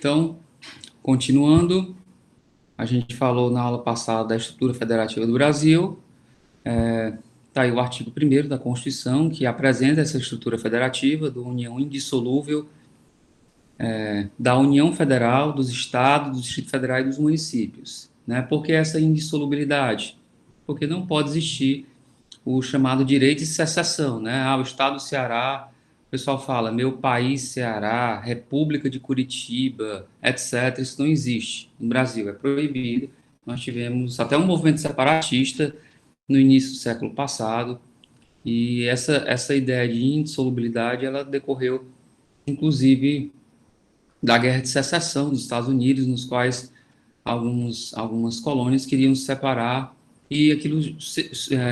Então, continuando, a gente falou na aula passada da estrutura federativa do Brasil. Está aí o artigo 1º da Constituição, que apresenta essa estrutura federativa da união indissolúvel da União Federal, dos Estados, do Distrito Federal e dos municípios. Né? Por que essa indissolubilidade? Porque não pode existir o chamado direito de secessão. Né? O Estado do Ceará, o pessoal fala, meu país Ceará, República de Curitiba, etc. Isso não existe no Brasil, é proibido. Nós tivemos até um movimento separatista no início do século passado, e essa ideia de indissolubilidade, ela decorreu, inclusive, da Guerra de Secessão dos Estados Unidos, nos quais algumas colônias queriam se separar, e aquilo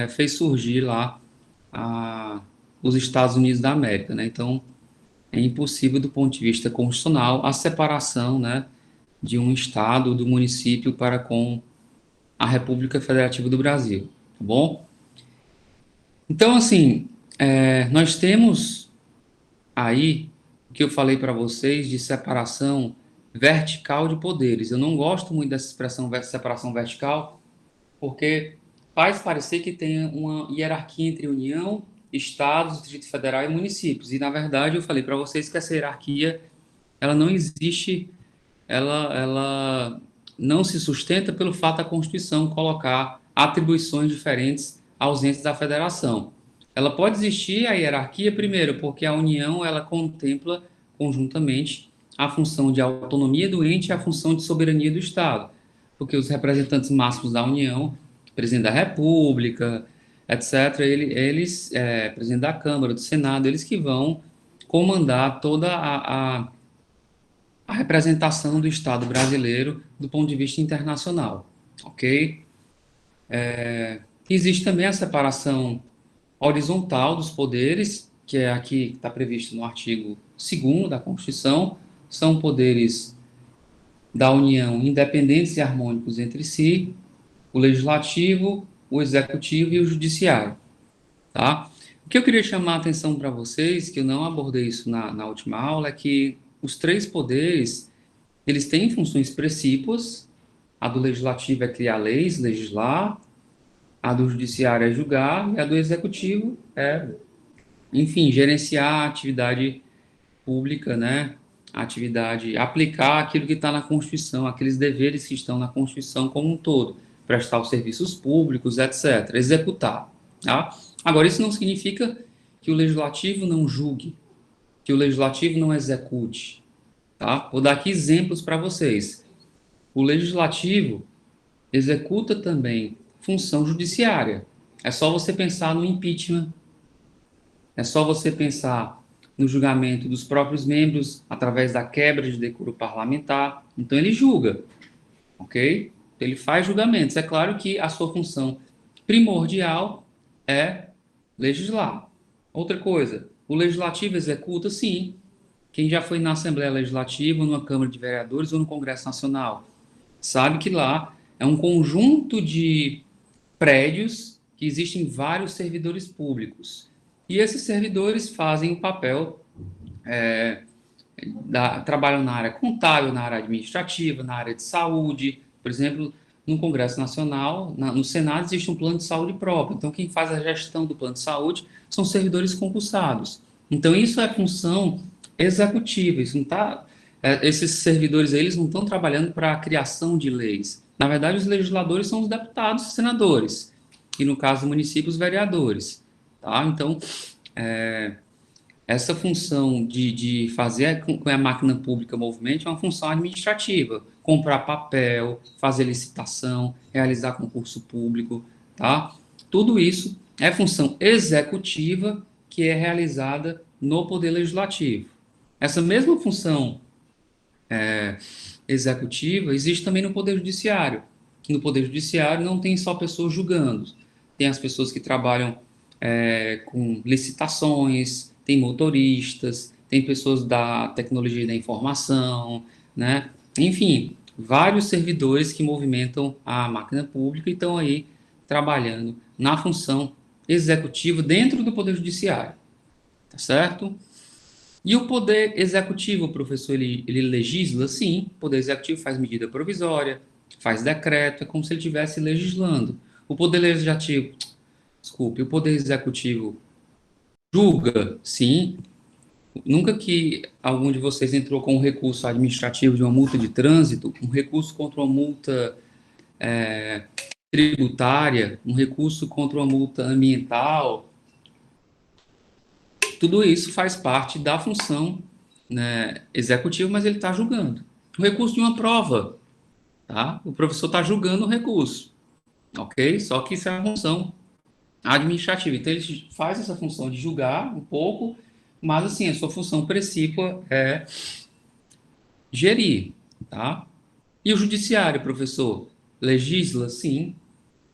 fez surgir lá os Estados Unidos da América. Né? Então, é impossível, do ponto de vista constitucional, a separação, né, de um Estado, do município, para com a República Federativa do Brasil. Tá bom? Então, assim, nós temos aí o que eu falei para vocês de separação vertical de poderes. Eu não gosto muito dessa expressão separação vertical, porque faz parecer que tem uma hierarquia entre União, Estados, Distrito Federal e municípios. E, na verdade, eu falei para vocês que essa hierarquia, ela não existe, ela não se sustenta pelo fato da Constituição colocar atribuições diferentes aos entes da federação. Ela pode existir a hierarquia, primeiro, porque a União, ela contempla conjuntamente a função de autonomia do ente e a função de soberania do Estado, porque os representantes máximos da União, presidente da República, etc., presidente da Câmara, do Senado, eles que vão comandar toda a representação do Estado brasileiro do ponto de vista internacional, ok? Existe também a separação horizontal dos poderes, que é aqui que está previsto no artigo 2º da Constituição, são poderes da União independentes e harmônicos entre si, o legislativo, o executivo e o judiciário, tá? O que eu queria chamar a atenção para vocês, que eu não abordei isso na última aula, é que os três poderes, eles têm funções precípuas. A do legislativo é criar leis, legislar, a do judiciário é julgar, e a do executivo é, enfim, gerenciar a atividade pública, né? A atividade, aplicar aquilo que está na Constituição, aqueles deveres que estão na Constituição como um todo, prestar os serviços públicos, etc., executar, tá? Agora, isso não significa que o legislativo não julgue, que o legislativo não execute, tá? Vou dar aqui exemplos para vocês. O legislativo executa também função judiciária. É só você pensar no impeachment, é só você pensar no julgamento dos próprios membros através da quebra de decoro parlamentar. Então, ele julga, ok? Ele faz julgamentos. É claro que a sua função primordial é legislar. Outra coisa, o legislativo executa, sim. Quem já foi na Assembleia Legislativa, ou numa Câmara de Vereadores ou no Congresso Nacional, sabe que lá é um conjunto de prédios que existem vários servidores públicos. E esses servidores fazem o papel, trabalham na área contábil, na área administrativa, na área de saúde. Por exemplo, no Congresso Nacional, no Senado, existe um plano de saúde próprio. Então, quem faz a gestão do plano de saúde são servidores concursados. Então, isso é função executiva. Isso não tá, esses servidores aí, eles não estão trabalhando para a criação de leis. Na verdade, os legisladores são os deputados e senadores. E, no caso do município, os vereadores. Tá? Então, essa função de fazer com que a máquina pública movimente é uma função administrativa. Comprar papel, fazer licitação, realizar concurso público, tá? Tudo isso é função executiva que é realizada no Poder Legislativo. Essa mesma função executiva existe também no Poder Judiciário. No Poder Judiciário não tem só pessoas julgando, tem as pessoas que trabalham com licitações, tem motoristas, tem pessoas da tecnologia da informação, né? Enfim, vários servidores que movimentam a máquina pública e estão aí trabalhando na função executiva dentro do Poder Judiciário, tá certo? E o poder executivo, professor, ele legisla? Sim, o poder executivo faz medida provisória, faz decreto, é como se ele estivesse legislando. O poder legislativo, desculpe, o poder executivo julga? Sim. Nunca que algum de vocês entrou com um recurso administrativo de uma multa de trânsito, um recurso contra uma multa tributária, um recurso contra uma multa ambiental, tudo isso faz parte da função, né, executiva, mas ele está julgando. O recurso de uma prova, tá? O professor está julgando o recurso, ok? Só que isso é uma função administrativa. Então, ele faz essa função de julgar um pouco, mas, assim, a sua função principal é gerir, tá? E o judiciário, professor? Legisla, sim.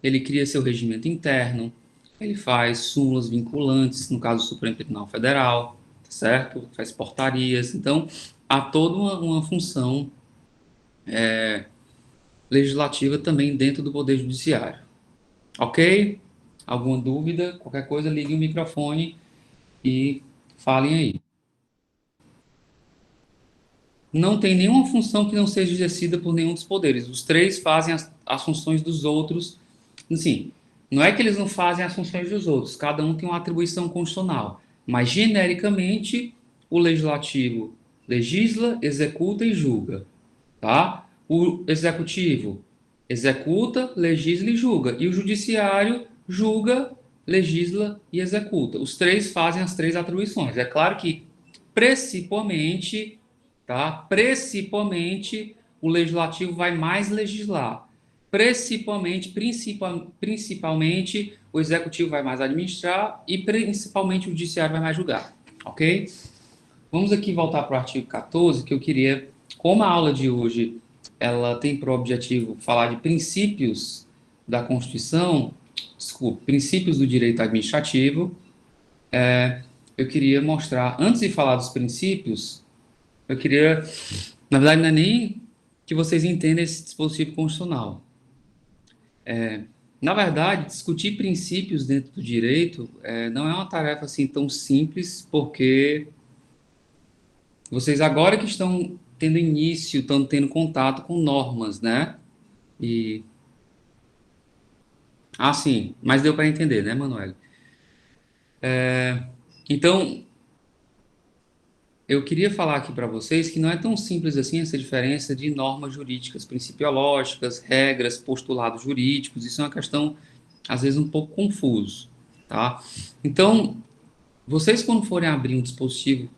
Ele cria seu regimento interno, ele faz súmulas vinculantes, no caso do Supremo Tribunal Federal, certo? Faz portarias. Então, há toda uma função legislativa também dentro do Poder Judiciário. Ok? Alguma dúvida? Qualquer coisa, ligue o microfone e falem aí. Não tem nenhuma função que não seja exercida por nenhum dos poderes. Os três fazem as funções dos outros. Assim, não é que eles não fazem as funções dos outros, cada um tem uma atribuição constitucional. Mas, genericamente, o legislativo legisla, executa e julga. Tá? O executivo executa, legisla e julga. E o judiciário julga, legisla e executa. Os três fazem as três atribuições. É claro que, principalmente, tá? Principalmente, o legislativo vai mais legislar. Principalmente, o executivo vai mais administrar e principalmente o judiciário vai mais julgar. Ok? Vamos aqui voltar para o artigo 14, que eu queria, como a aula de hoje ela tem por objetivo falar de princípios da Constituição, desculpe, princípios do direito administrativo, eu queria mostrar, antes de falar dos princípios, eu queria, na verdade, não é nem que vocês entendam esse dispositivo constitucional. Na verdade, discutir princípios dentro do direito não é uma tarefa assim tão simples, porque vocês agora que estão tendo início, estão tendo contato com normas, né? E sim, mas deu para entender, né, Manuel? Então, eu queria falar aqui para vocês que não é tão simples assim essa diferença de normas jurídicas principiológicas, regras, postulados jurídicos. Isso é uma questão às vezes um pouco confuso, tá? Então, vocês quando forem abrir um dispositivo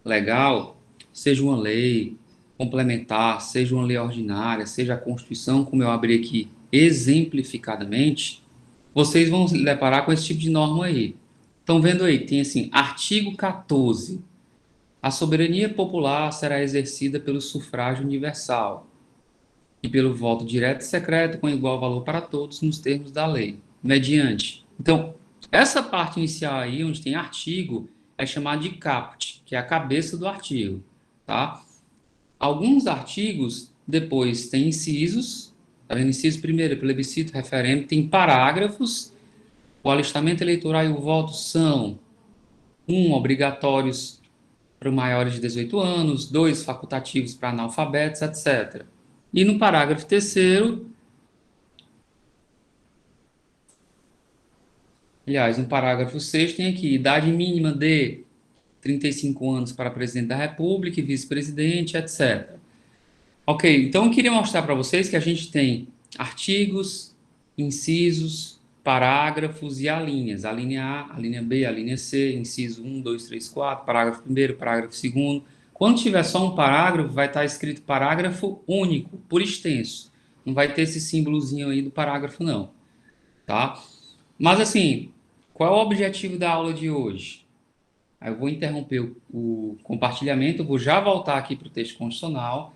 legal, seja uma lei complementar, seja uma lei ordinária, seja a Constituição, como eu abri aqui exemplificadamente, vocês vão se deparar com esse tipo de norma aí. Estão vendo aí? Tem assim, artigo 14. A soberania popular será exercida pelo sufrágio universal e pelo voto direto e secreto com igual valor para todos nos termos da lei, mediante. Então, essa parte inicial aí, onde tem artigo, é chamada de caput, que é a cabeça do artigo, tá? Alguns artigos depois têm incisos, tá vendo? Inciso primeiro, plebiscito, referendo, tem parágrafos. O alistamento eleitoral e o voto são: obrigatórios para maiores de 18 anos, 2, facultativos para analfabetos, etc. E no parágrafo terceiro, aliás, no parágrafo sexto tem aqui, idade mínima de 35 anos para presidente da República e vice-presidente, etc. Ok, então eu queria mostrar para vocês que a gente tem artigos, incisos, parágrafos e alíneas. A linha A, a linha B, a linha C, inciso 1, 2, 3, 4, parágrafo primeiro, parágrafo segundo. Quando tiver só um parágrafo, vai estar escrito parágrafo único, por extenso. Não vai ter esse símbolozinho aí do parágrafo, não. Tá? Mas assim, qual é o objetivo da aula de hoje? Aí eu vou interromper o compartilhamento, eu vou já voltar aqui para o texto constitucional,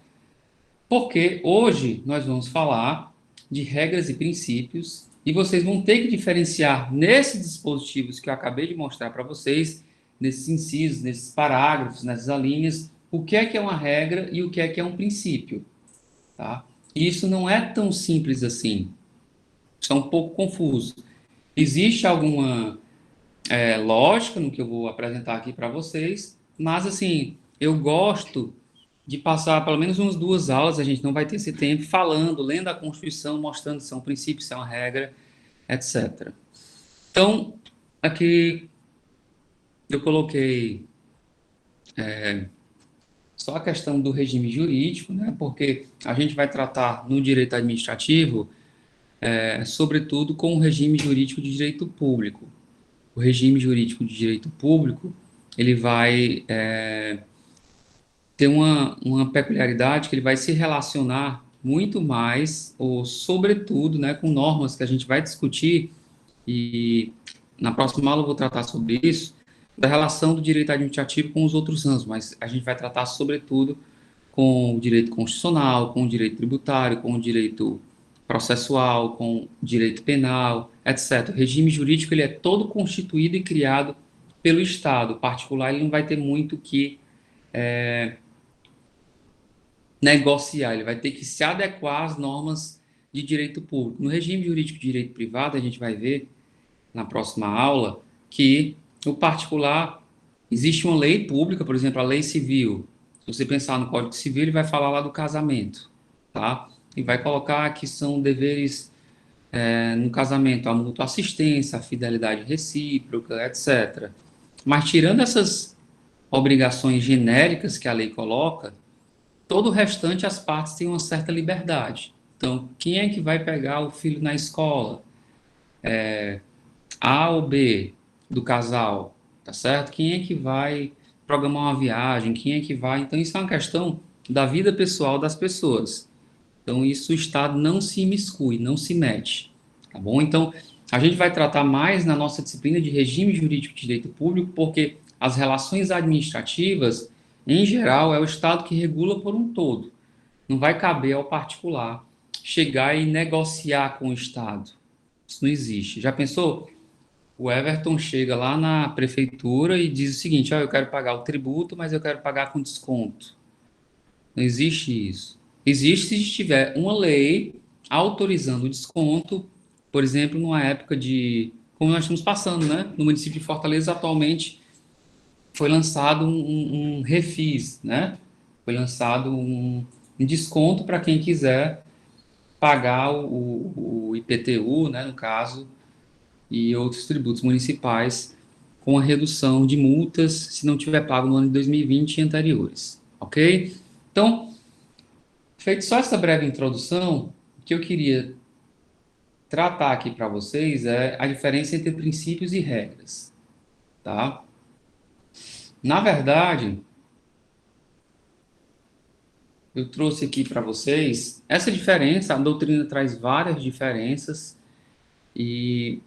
porque hoje nós vamos falar de regras e princípios e vocês vão ter que diferenciar nesses dispositivos que eu acabei de mostrar para vocês, nesses incisos, nesses parágrafos, nessas linhas, o que é uma regra e o que é um princípio, tá? E isso não é tão simples assim. Isso é um pouco confuso. Existe alguma lógica no que eu vou apresentar aqui para vocês, Mas, assim, eu gosto de passar pelo menos umas 2 aulas, a gente não vai ter esse tempo, falando, lendo a Constituição, mostrando se é um princípio, se é uma regra, etc. Então, aqui eu coloquei só a questão do regime jurídico, né? Porque a gente vai tratar no direito administrativo, sobretudo com o regime jurídico de direito público. O regime jurídico de direito público, ele vai ter uma peculiaridade que ele vai se relacionar muito mais, ou sobretudo, né, com normas que a gente vai discutir, e na próxima aula eu vou tratar sobre isso, da relação do direito administrativo com os outros ramos, mas a gente vai tratar sobretudo com o direito constitucional, com o direito tributário, com o direito processual, com o direito penal, etc. O regime jurídico ele é todo constituído e criado pelo Estado. O particular ele não vai ter muito que negociar, ele vai ter que se adequar às normas de direito público. No regime jurídico de direito privado, a gente vai ver na próxima aula que o particular existe uma lei pública, por exemplo, a lei civil. Se você pensar no Código Civil, ele vai falar lá do casamento, tá? E vai colocar que são deveres no casamento, a mútua assistência, a fidelidade recíproca, etc. Mas tirando essas obrigações genéricas que a lei coloca, todo o restante as partes têm uma certa liberdade. Então, quem é que vai pegar o filho na escola? A ou B do casal, tá certo? Quem é que vai programar uma viagem? Quem é que vai? Então, isso é uma questão da vida pessoal das pessoas. Então, isso o Estado não se imiscui, não se mete, tá bom? Então, a gente vai tratar mais na nossa disciplina de regime jurídico de direito público, porque as relações administrativas, em geral, é o Estado que regula por um todo. Não vai caber ao particular chegar e negociar com o Estado. Isso não existe. Já pensou? O Everton chega lá na prefeitura e diz o seguinte: eu quero pagar o tributo, mas eu quero pagar com desconto. Não existe isso. Existe se tiver uma lei autorizando o desconto, por exemplo, numa época de, como nós estamos passando, né? No município de Fortaleza, atualmente, foi lançado um refis, né? Foi lançado um desconto para quem quiser pagar o IPTU, né, no caso, e outros tributos municipais, com a redução de multas se não tiver pago no ano de 2020 e anteriores, ok? Então, feito só essa breve introdução, o que eu queria tratar aqui para vocês é a diferença entre princípios e regras, tá? Na verdade, eu trouxe aqui para vocês essa diferença, a doutrina traz várias diferenças, e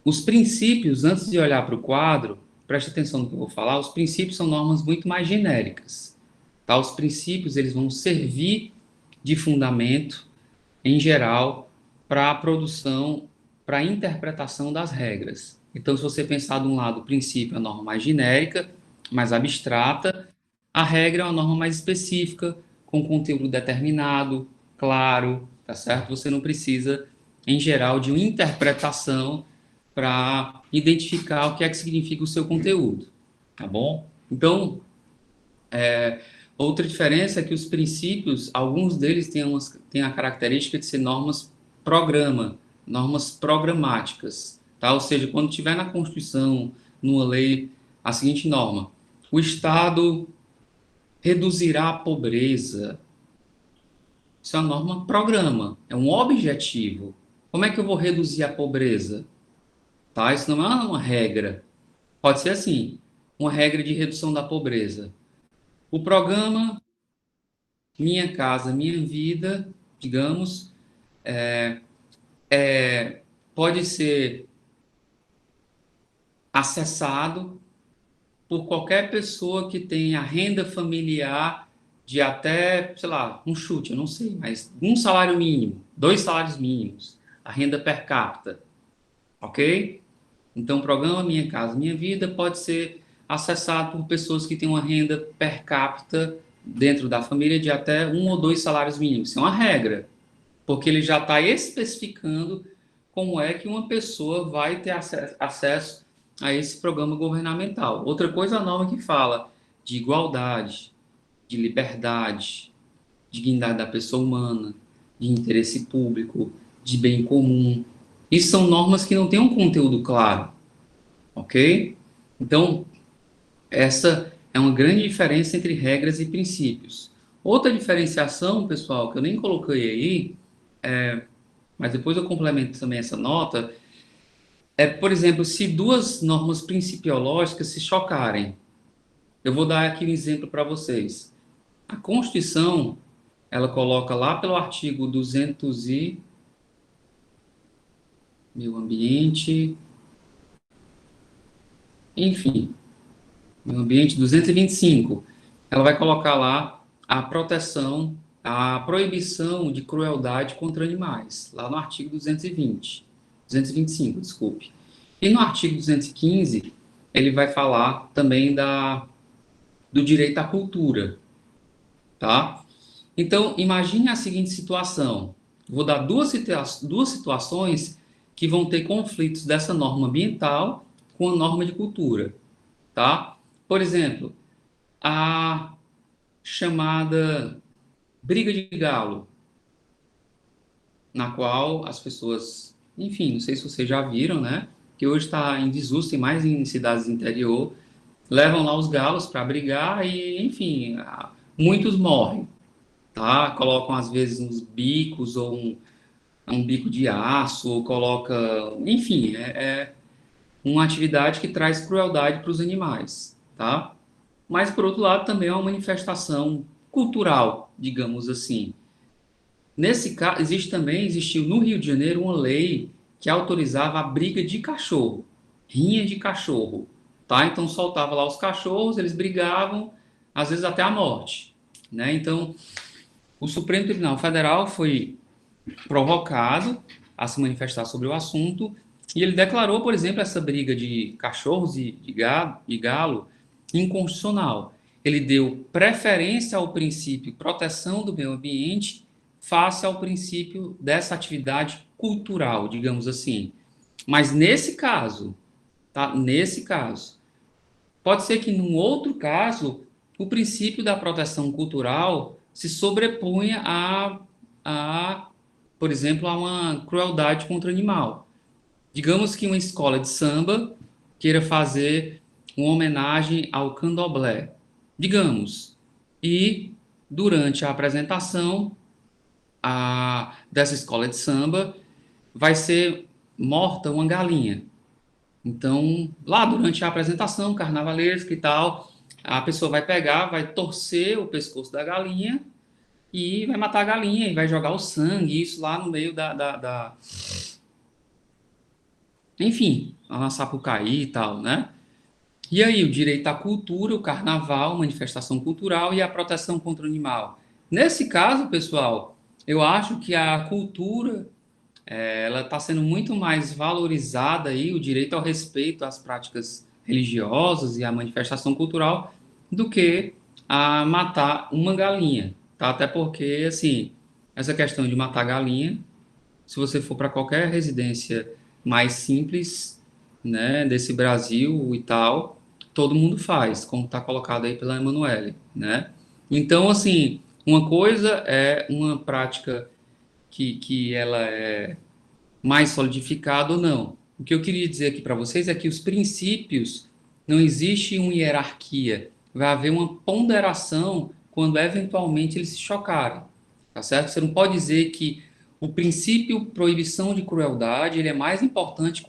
os princípios, antes de olhar para o quadro, preste atenção no que eu vou falar, os princípios são normas muito mais genéricas, tá? Os princípios, eles vão servir de fundamento, em geral, para a produção, para a interpretação das regras. Então, se você pensar de um lado, o princípio é a norma mais genérica, mais abstrata, a regra é uma norma mais específica, com conteúdo determinado, claro, tá certo? Você não precisa, em geral, de uma interpretação para identificar o que é que significa o seu conteúdo, tá bom? Então, outra diferença é que os princípios, alguns deles têm a característica de ser normas programa, normas programáticas, tá? Ou seja, quando tiver na Constituição, numa lei, a seguinte norma: o Estado reduzirá a pobreza. Isso é uma norma programa, é um objetivo. Como é que eu vou reduzir a pobreza? Tá? Isso não é uma regra. Pode ser assim, uma regra de redução da pobreza. O programa Minha Casa Minha Vida, digamos, pode ser acessado por qualquer pessoa que tenha renda familiar de até, sei lá, um chute, eu não sei, mas um salário mínimo, 2 salários mínimos, a renda per capita, ok? Então, o programa Minha Casa Minha Vida pode ser acessado por pessoas que têm uma renda per capita dentro da família de até 1 ou 2 salários mínimos. Isso é uma regra, porque ele já está especificando como é que uma pessoa vai ter acesso a esse programa governamental. Outra coisa, a norma que fala de igualdade, de liberdade, dignidade da pessoa humana, de interesse público, de bem comum. Isso são normas que não têm um conteúdo claro, ok? Então, essa é uma grande diferença entre regras e princípios. Outra diferenciação, pessoal, que eu nem coloquei aí, mas depois eu complemento também essa nota, é, por exemplo, se duas normas principiológicas se chocarem. Eu vou dar aqui um exemplo para vocês. A Constituição, ela coloca lá pelo artigo 200 e meio ambiente, enfim, meio ambiente 225. Ela vai colocar lá a proteção, a proibição de crueldade contra animais, lá no artigo 220, 225, desculpe. E no artigo 215, ele vai falar também do direito à cultura, tá? Então, imagine a seguinte situação. Vou dar duas situações que vão ter conflitos dessa norma ambiental com a norma de cultura, tá? Por exemplo, a chamada briga de galo, na qual as pessoas, enfim, não sei se vocês já viram, né? Que hoje está em desuso, tem mais em cidades do interior, levam lá os galos para brigar e, enfim, muitos morrem, tá? Colocam às vezes uns bicos ou um bico de aço, ou coloca, enfim, é uma atividade que traz crueldade para os animais, tá? Mas por outro lado também é uma manifestação cultural, digamos assim. Nesse caso, existiu no Rio de Janeiro uma lei que autorizava a briga de cachorro, rinha de cachorro, tá? Então soltava lá os cachorros, eles brigavam, às vezes até a morte, né? Então, o Supremo Tribunal Federal foi provocado a se manifestar sobre o assunto e ele declarou, por exemplo, essa briga de cachorros e de galo inconstitucional. Ele deu preferência ao princípio proteção do meio ambiente face ao princípio dessa atividade cultural, digamos assim. Mas nesse caso, tá? Nesse caso, pode ser que num outro caso o princípio da proteção cultural se sobreponha por exemplo, a uma crueldade contra o animal. Digamos que uma escola de samba queira fazer uma homenagem ao candomblé, digamos, e durante a apresentação dessa escola de samba vai ser morta uma galinha. Então, lá durante a apresentação carnavalesca e tal, a pessoa vai pegar, vai torcer o pescoço da galinha e vai matar a galinha e vai jogar o sangue, isso lá no meio enfim, lá na Sapucaí e tal, né? E aí, o direito à cultura, o carnaval, manifestação cultural e a proteção contra o animal. Nesse caso, pessoal, eu acho que a cultura ela está sendo muito mais valorizada aí, o direito ao respeito às práticas religiosas e à manifestação cultural, do que a matar uma galinha, tá? Até porque, assim, essa questão de matar galinha, se você for para qualquer residência mais simples, né, desse Brasil e tal, todo mundo faz, como está colocado aí pela Emanuele, né? Então, assim, uma coisa é uma prática que ela é mais solidificado ou não. O que eu queria dizer aqui para vocês é que os princípios não existe uma hierarquia, vai haver uma ponderação quando eventualmente eles se chocarem, tá certo? Você não pode dizer que o princípio proibição de crueldade ele é mais importante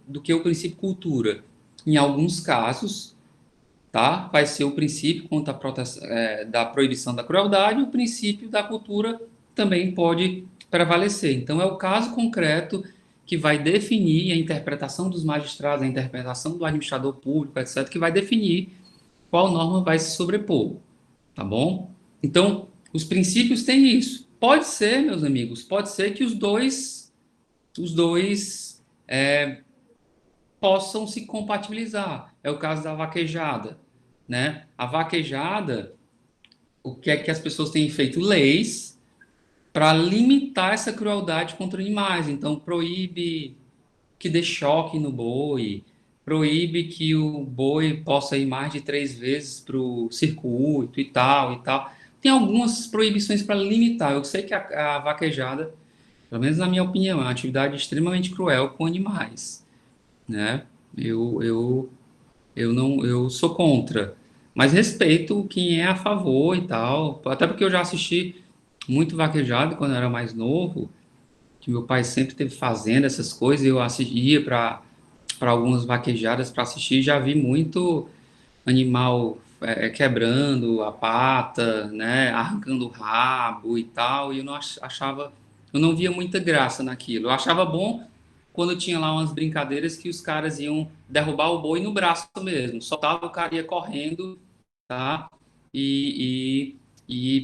do que o princípio cultura. Em alguns casos, tá? Vai ser o princípio contra a da proibição da crueldade, o princípio da cultura também pode prevalecer. Então, é o caso concreto que vai definir a interpretação dos magistrados, a interpretação do administrador público, etc., que vai definir qual norma vai se sobrepor, tá bom? Então, os princípios têm isso. Pode ser, meus amigos, pode ser que os dois possam se compatibilizar. É o caso da vaquejada, né? A vaquejada, o que é que as pessoas têm feito? Leis para limitar essa crueldade contra animais. Então, proíbe que dê choque no boi, proíbe que o boi possa ir mais de 3 vezes para o circuito e tal e tal. Tem algumas proibições para limitar. Eu sei que a vaquejada, pelo menos na minha opinião, é uma atividade extremamente cruel com animais, né? Eu, eu, eu não, eu sou contra, mas respeito quem é a favor e tal. Até porque eu já assisti muito vaquejada quando eu era mais novo, que meu pai sempre teve fazendo essas coisas, eu assistia para algumas vaquejadas para assistir, já vi muito animal quebrando a pata, né, arrancando o rabo e tal, e eu não achava, eu não via muita graça naquilo. Eu achava bom quando tinha lá umas brincadeiras que os caras iam derrubar o boi no braço mesmo, soltava o cara ia correndo, tá? E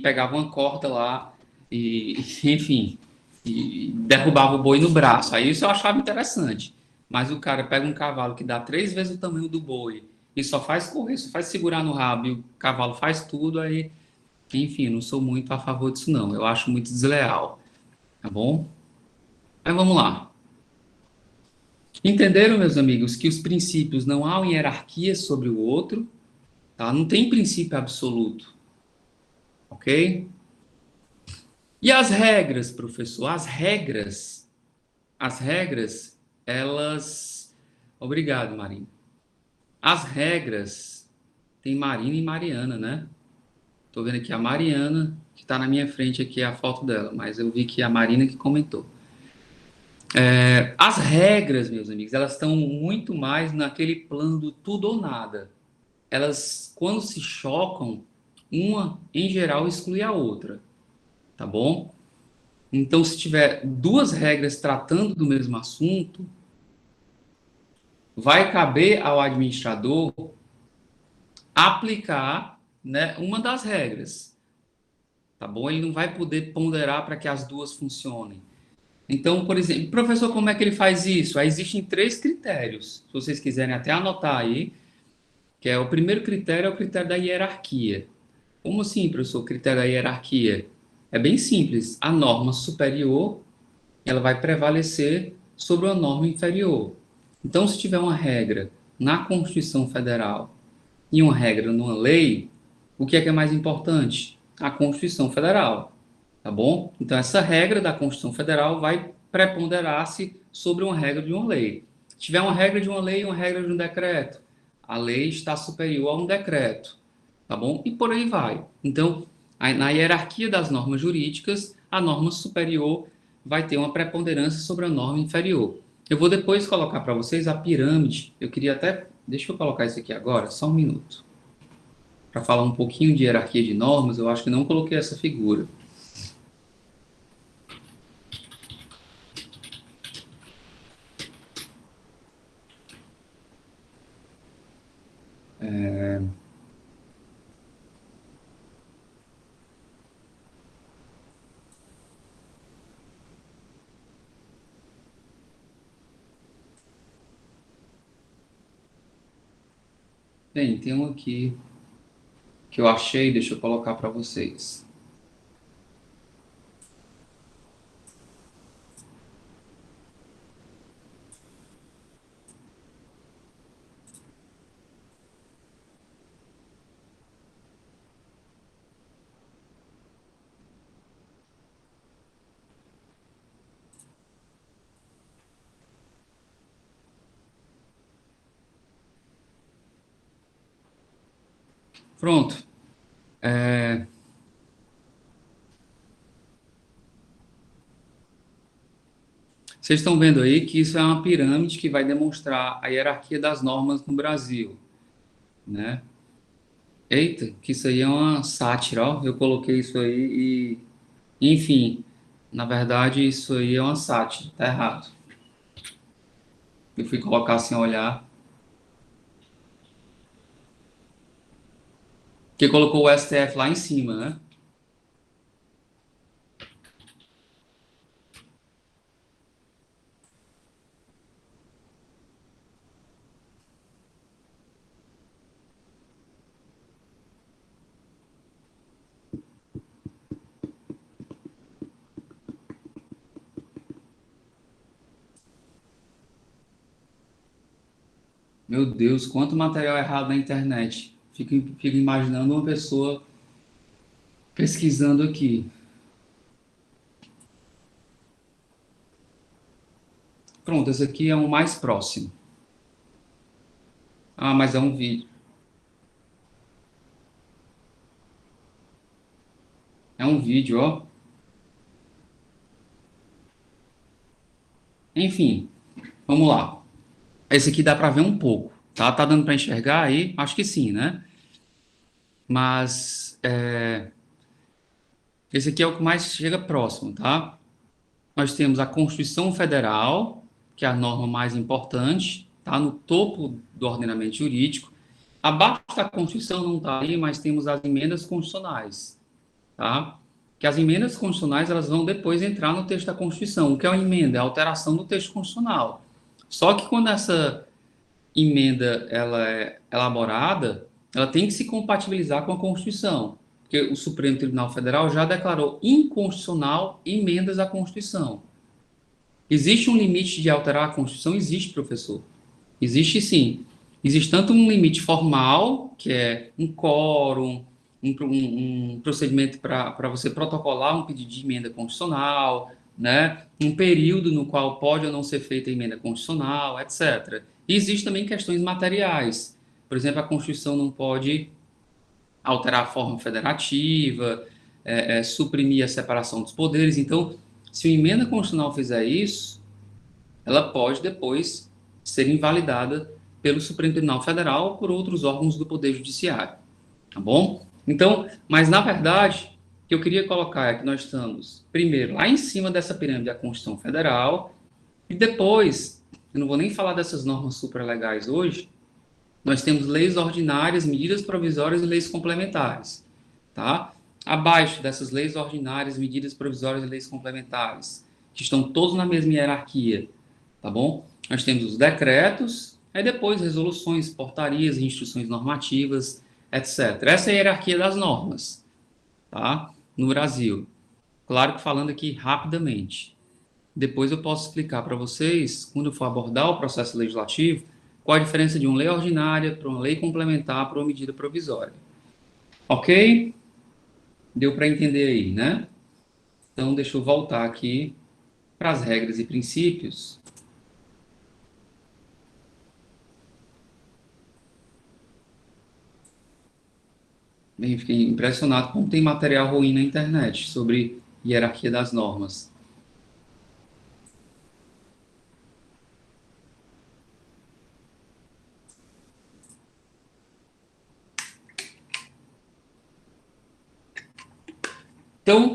pegava uma corda lá e enfim, e derrubava o boi no braço. Aí isso eu achava interessante. Mas o cara pega um cavalo que dá 3 vezes o tamanho do boi e só faz correr, só faz segurar no rabo e o cavalo faz tudo, aí, enfim, não sou muito a favor disso não. Eu acho muito desleal, tá bom? Mas vamos lá. Entenderam, meus amigos, que os princípios não há uma hierarquia sobre o outro, tá? Não tem princípio absoluto, ok? E as regras, professor? As regras, elas. Obrigado, Marina. As regras tem Marina e Mariana, né? Tô vendo aqui a Mariana, que está na minha frente aqui, é a foto dela, mas eu vi que é a Marina que comentou. As regras, meus amigos, elas estão muito mais naquele plano do tudo ou nada. Elas, quando se chocam, uma, em geral, exclui a outra, tá bom? Então, se tiver duas regras tratando do mesmo assunto, vai caber ao administrador aplicar, né, uma das regras, tá bom? Ele não vai poder ponderar para que as duas funcionem. Então, por exemplo, professor, como é que ele faz isso? Aí existem 3 critérios, se vocês quiserem até anotar aí, que é o primeiro critério é o critério da hierarquia. Como assim, professor, o critério da hierarquia? É bem simples. A norma superior, ela vai prevalecer sobre uma norma inferior. Então, se tiver uma regra na Constituição Federal e uma regra numa lei, o que é mais importante? A Constituição Federal, tá bom? Então, essa regra da Constituição Federal vai preponderar-se sobre uma regra de uma lei. Se tiver uma regra de uma lei e uma regra de um decreto, a lei está superior a um decreto, tá bom? E por aí vai. Então, na hierarquia das normas jurídicas, a norma superior vai ter uma preponderância sobre a norma inferior. Eu vou depois colocar para vocês a pirâmide. Eu queria até. Deixa eu colocar isso aqui agora, só um minuto para falar um pouquinho de hierarquia de normas, eu acho que não coloquei essa figura. Tem um aqui que eu achei, deixa eu colocar para vocês. Pronto. É, vocês estão vendo aí que isso é uma pirâmide que vai demonstrar a hierarquia das normas no Brasil, né? Eita, que isso aí é uma sátira, ó. Eu coloquei isso aí e, enfim, na verdade isso aí é uma sátira, tá errado. Eu fui colocar sem olhar, porque colocou o STF lá em cima, né? Meu Deus, quanto material errado na internet. Fico imaginando uma pessoa pesquisando aqui. Pronto, esse aqui é o mais próximo. Ah, mas é um vídeo. É um vídeo, ó. Enfim, vamos lá. Esse aqui dá para ver um pouco, tá? Tá dando para enxergar aí? Acho que sim, né? Mas esse aqui é o que mais chega próximo, tá? Nós temos a Constituição Federal, que é a norma mais importante, tá? No topo do ordenamento jurídico. Abaixo da Constituição não está aí, mas temos as emendas constitucionais, tá? Que as emendas constitucionais elas vão depois entrar no texto da Constituição. O que é uma emenda? É a alteração do texto constitucional. Só que quando essa emenda ela é elaborada, ela tem que se compatibilizar com a Constituição, porque o Supremo Tribunal Federal já declarou inconstitucional emendas à Constituição. Existe um limite de alterar a Constituição? Existe, professor. Existe sim. Existe tanto um limite formal, que é um quórum, um procedimento para você protocolar um pedido de emenda constitucional, né? Um período no qual pode ou não ser feita a emenda constitucional, etc. E existe também questões materiais. Por exemplo, a Constituição não pode alterar a forma federativa, suprimir a separação dos poderes. Então, se uma emenda constitucional fizer isso, ela pode depois ser invalidada pelo Supremo Tribunal Federal ou por outros órgãos do Poder Judiciário, tá bom? Então, mas na verdade, o que eu queria colocar é que nós estamos, primeiro, lá em cima dessa pirâmide da Constituição Federal, e depois, eu não vou nem falar dessas normas supralegais hoje, nós temos leis ordinárias, medidas provisórias e leis complementares, tá? Abaixo dessas leis ordinárias, medidas provisórias e leis complementares, que estão todos na mesma hierarquia, tá bom? Nós temos os decretos, aí depois resoluções, portarias, instruções normativas, etc. Essa é a hierarquia das normas, tá? No Brasil. Claro que falando aqui rapidamente. Depois eu posso explicar para vocês, quando eu for abordar o processo legislativo, qual a diferença de uma lei ordinária para uma lei complementar para uma medida provisória. Ok? Deu para entender aí, né? Então, deixa eu voltar aqui para as regras e princípios. Bem, fiquei impressionado como tem material ruim na internet sobre hierarquia das normas. Então,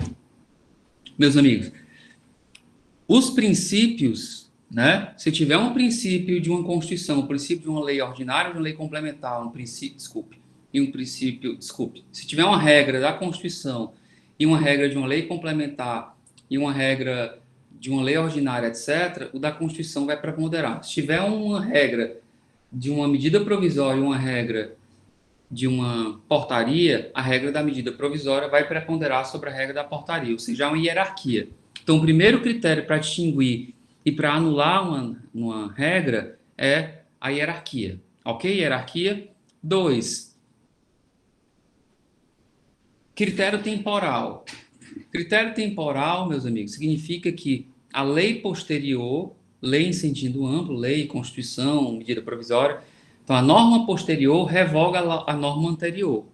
meus amigos, os princípios, né? Se tiver um princípio de uma Constituição, um princípio de uma lei ordinária, de uma lei complementar, um princípio, desculpe, e um princípio, desculpe, se tiver uma regra da Constituição e uma regra de uma lei complementar e uma regra de uma lei ordinária, etc., o da Constituição vai preponderar. Se tiver uma regra de uma medida provisória e uma regra de uma portaria, a regra da medida provisória vai preponderar sobre a regra da portaria, ou seja, há uma hierarquia. Então, o primeiro critério para distinguir e para anular uma regra é a hierarquia. Ok? Hierarquia. 2. Critério temporal. Critério temporal, meus amigos, significa que a lei posterior, lei em sentido amplo, lei, constituição, medida provisória, então a norma posterior revoga a norma anterior,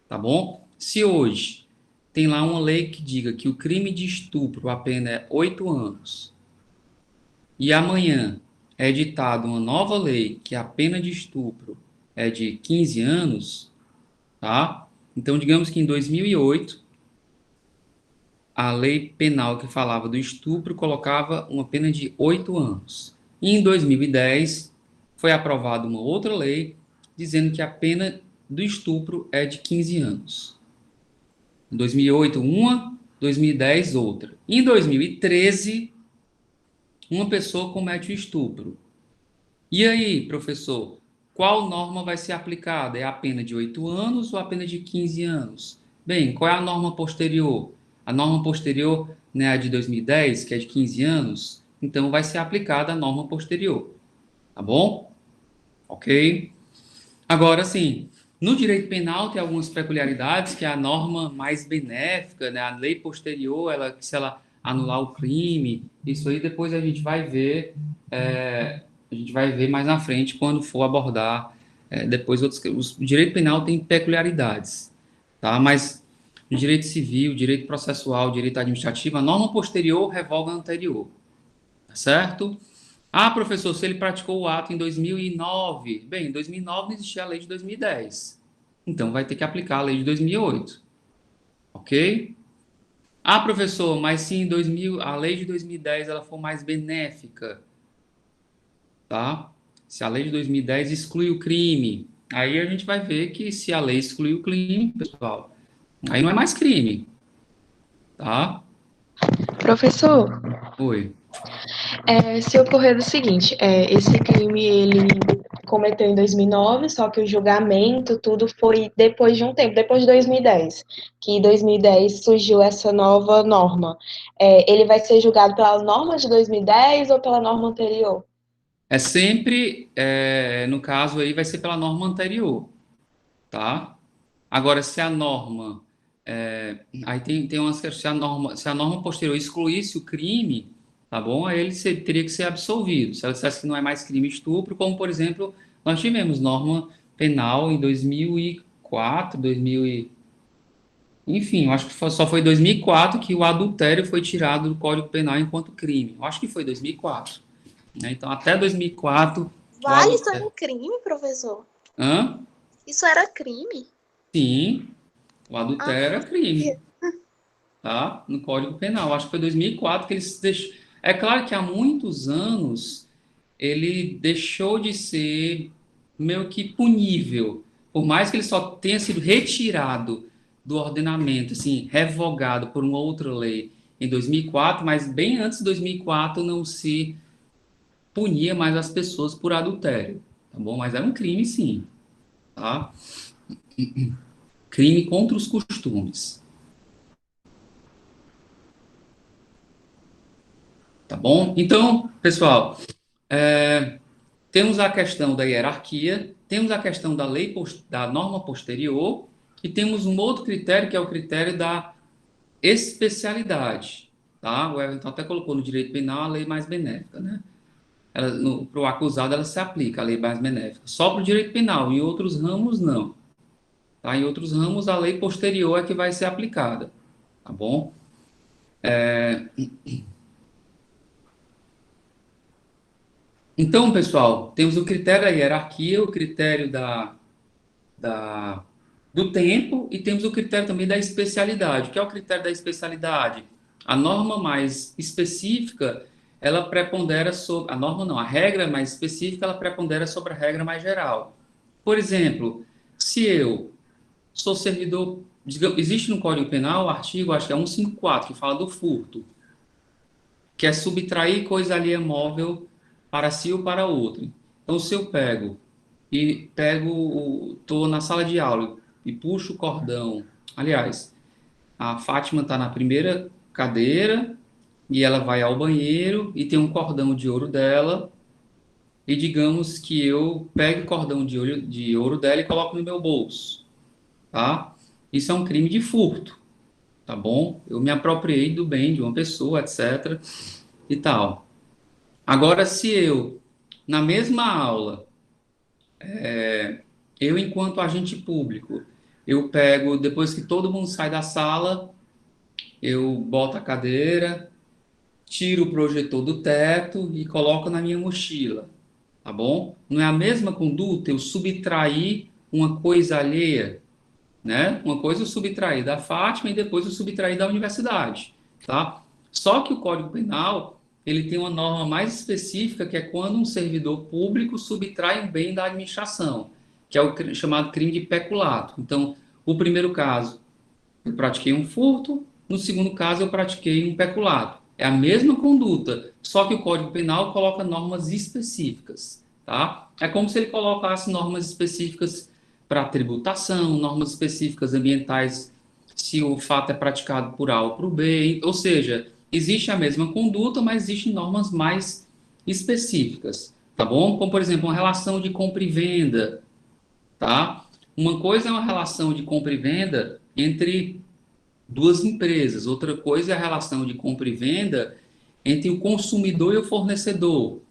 tá bom? Se hoje tem lá uma lei que diga que o crime de estupro a pena é 8 anos, e amanhã é editada uma nova lei que a pena de estupro é de 15 anos, tá? Então, digamos que em 2008 a lei penal que falava do estupro colocava uma pena de 8 anos. E em 2010 foi aprovada uma outra lei dizendo que a pena do estupro é de 15 anos. Em 2008 uma, 2010 outra. Em 2013 uma pessoa comete o estupro. E aí, professor, qual norma vai ser aplicada? É a pena de 8 anos ou a pena de 15 anos? Bem, qual é a norma posterior? A norma posterior, né, a de 2010, que é de 15 anos, então vai ser aplicada a norma posterior, tá bom? ok? Agora, assim, no direito penal tem algumas peculiaridades que a norma mais benéfica, né, a lei posterior, ela, se ela anular o crime, isso aí depois a gente vai ver mais na frente quando for abordar depois o direito penal tem peculiaridades, tá? Mas no direito civil, direito processual, direito administrativo, a norma posterior revoga a anterior, tá certo? Ah, professor, se ele praticou o ato em 2009, bem, em 2009 não existia a lei de 2010. Então vai ter que aplicar a lei de 2008, ok? Ah, professor, mas se em 2000, a lei de 2010 ela for mais benéfica, tá? Se a lei de 2010 exclui o crime, aí a gente vai ver que se a lei exclui o crime, pessoal, aí não é mais crime, tá? Professor, Oi. se ocorrer o seguinte, esse crime ele cometeu em 2009, só que o julgamento, tudo foi depois de um tempo, depois de 2010, que em 2010 surgiu essa nova norma. Ele vai ser julgado pela norma de 2010 ou pela norma anterior? É sempre, no caso aí, vai ser pela norma anterior, tá? Agora, se a norma. Aí tem umas questões, se a norma posterior excluísse o crime, tá bom? Aí teria que ser absolvido. Se ela dissesse que não é mais crime estupro, como, por exemplo, nós tivemos norma penal em 2004, 2000 enfim, eu acho que só foi em 2004 que o adultério foi tirado do Código Penal enquanto crime. Eu acho que foi 2004, né? Então, até 2004, o Vale, isso era adultério. um crime, professor? Hã? Isso era crime? Sim, o Ah, adultério é crime. Tá? No Código Penal. Acho que foi 2004 que eles deixou. É claro que há muitos anos ele deixou de ser meio que punível, por mais que ele só tenha sido retirado do ordenamento, assim, revogado por uma outra lei em 2004, mas bem antes de 2004 não se punia mais as pessoas por adultério, tá bom? Mas era um crime, sim, tá? Crime contra os costumes, tá bom? Então, pessoal, temos a questão da hierarquia, temos a questão da da norma posterior e temos um outro critério que é o critério da especialidade, tá? O Everton até colocou no direito penal a lei mais benéfica, né? Para o acusado ela se aplica a lei mais benéfica. Só para o direito penal, em outros ramos não, tá? Em outros ramos a lei posterior é que vai ser aplicada, tá bom? Então, pessoal, temos o critério da hierarquia, o critério da, do tempo e temos o critério também da especialidade. O que é o critério da especialidade? A norma mais específica, ela prepondera sobre... A norma não, a regra mais específica, ela prepondera sobre a regra mais geral. Por exemplo, se eu sou servidor... Existe no Código Penal o artigo, acho que é 154, que fala do furto, que é subtrair coisa alheia móvel para si ou para outro. Então, se eu tô na sala de aula e puxo o cordão. Aliás, a Fátima está na primeira cadeira e ela vai ao banheiro e tem um cordão de ouro dela. E digamos que eu pego o cordão de ouro dela e coloco no meu bolso, tá? Isso é um crime de furto, tá bom? Eu me apropriei do bem de uma pessoa, etc. e tal. Agora, se eu, na mesma aula, eu, enquanto agente público, eu pego, depois que todo mundo sai da sala, eu boto a cadeira, tiro o projetor do teto e coloco na minha mochila, tá bom? Não é a mesma conduta eu subtrair uma coisa alheia, né? Uma coisa eu subtrair da Fátima e depois eu subtrair da universidade, tá? Só que o Código Penal, ele tem uma norma mais específica que é quando um servidor público subtrai um bem da administração, que é o chamado crime de peculato. Então, o primeiro caso, eu pratiquei um furto, no segundo caso, eu pratiquei um peculato. É a mesma conduta, só que o Código Penal coloca normas específicas, tá? É como se ele colocasse normas específicas para tributação, normas específicas ambientais, se o fato é praticado por A ou por B, ou seja, existe a mesma conduta, mas existem normas mais específicas, tá bom? Como, por exemplo, uma relação de compra e venda, tá? Uma coisa é uma relação de compra e venda entre duas empresas, outra coisa é a relação de compra e venda entre o consumidor e o fornecedor.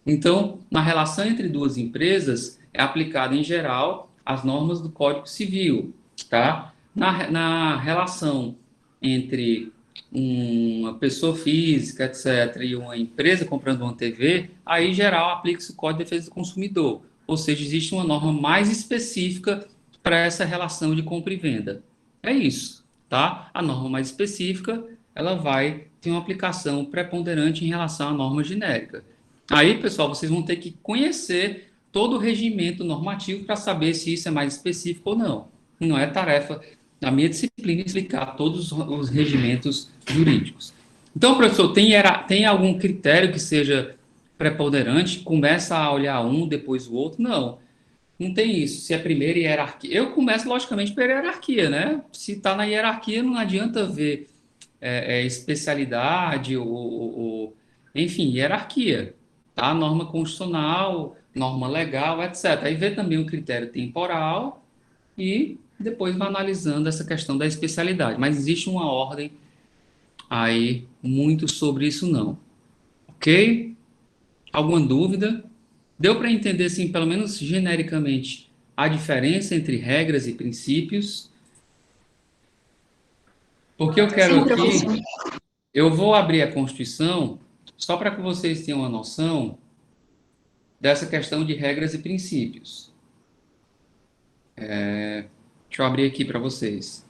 Então, na relação entre duas empresas, é aplicada em geral as normas do Código Civil, tá? Na relação entre uma pessoa física, etc., e uma empresa comprando uma TV, aí, em geral, aplica-se o Código de Defesa do Consumidor. Ou seja, existe uma norma mais específica para essa relação de compra e venda. É isso, tá? A norma mais específica, ela vai ter uma aplicação preponderante em relação à norma genérica. Aí, pessoal, vocês vão ter que conhecer todo o regimento normativo para saber se isso é mais específico ou não. Não é tarefa da minha disciplina explicar todos os regimentos jurídicos. Então, professor, tem algum critério que seja preponderante? Começa a olhar um, depois o outro? Não. Não tem isso. Se é primeiro hierarquia. Eu começo, logicamente, pela hierarquia, né? Se está na hierarquia, não adianta ver especialidade enfim, hierarquia, tá? Norma constitucional, norma legal, etc. Aí vê também o critério temporal e depois vai analisando essa questão da especialidade. Mas existe uma ordem aí muito sobre isso não, ok? Alguma dúvida? Deu para entender, assim, pelo menos genericamente, a diferença entre regras e princípios? Porque eu quero Sim, aqui, professor. eu vou abrir a Constituição só para que vocês tenham uma noção dessa questão de regras e princípios. Deixa eu abrir aqui para vocês.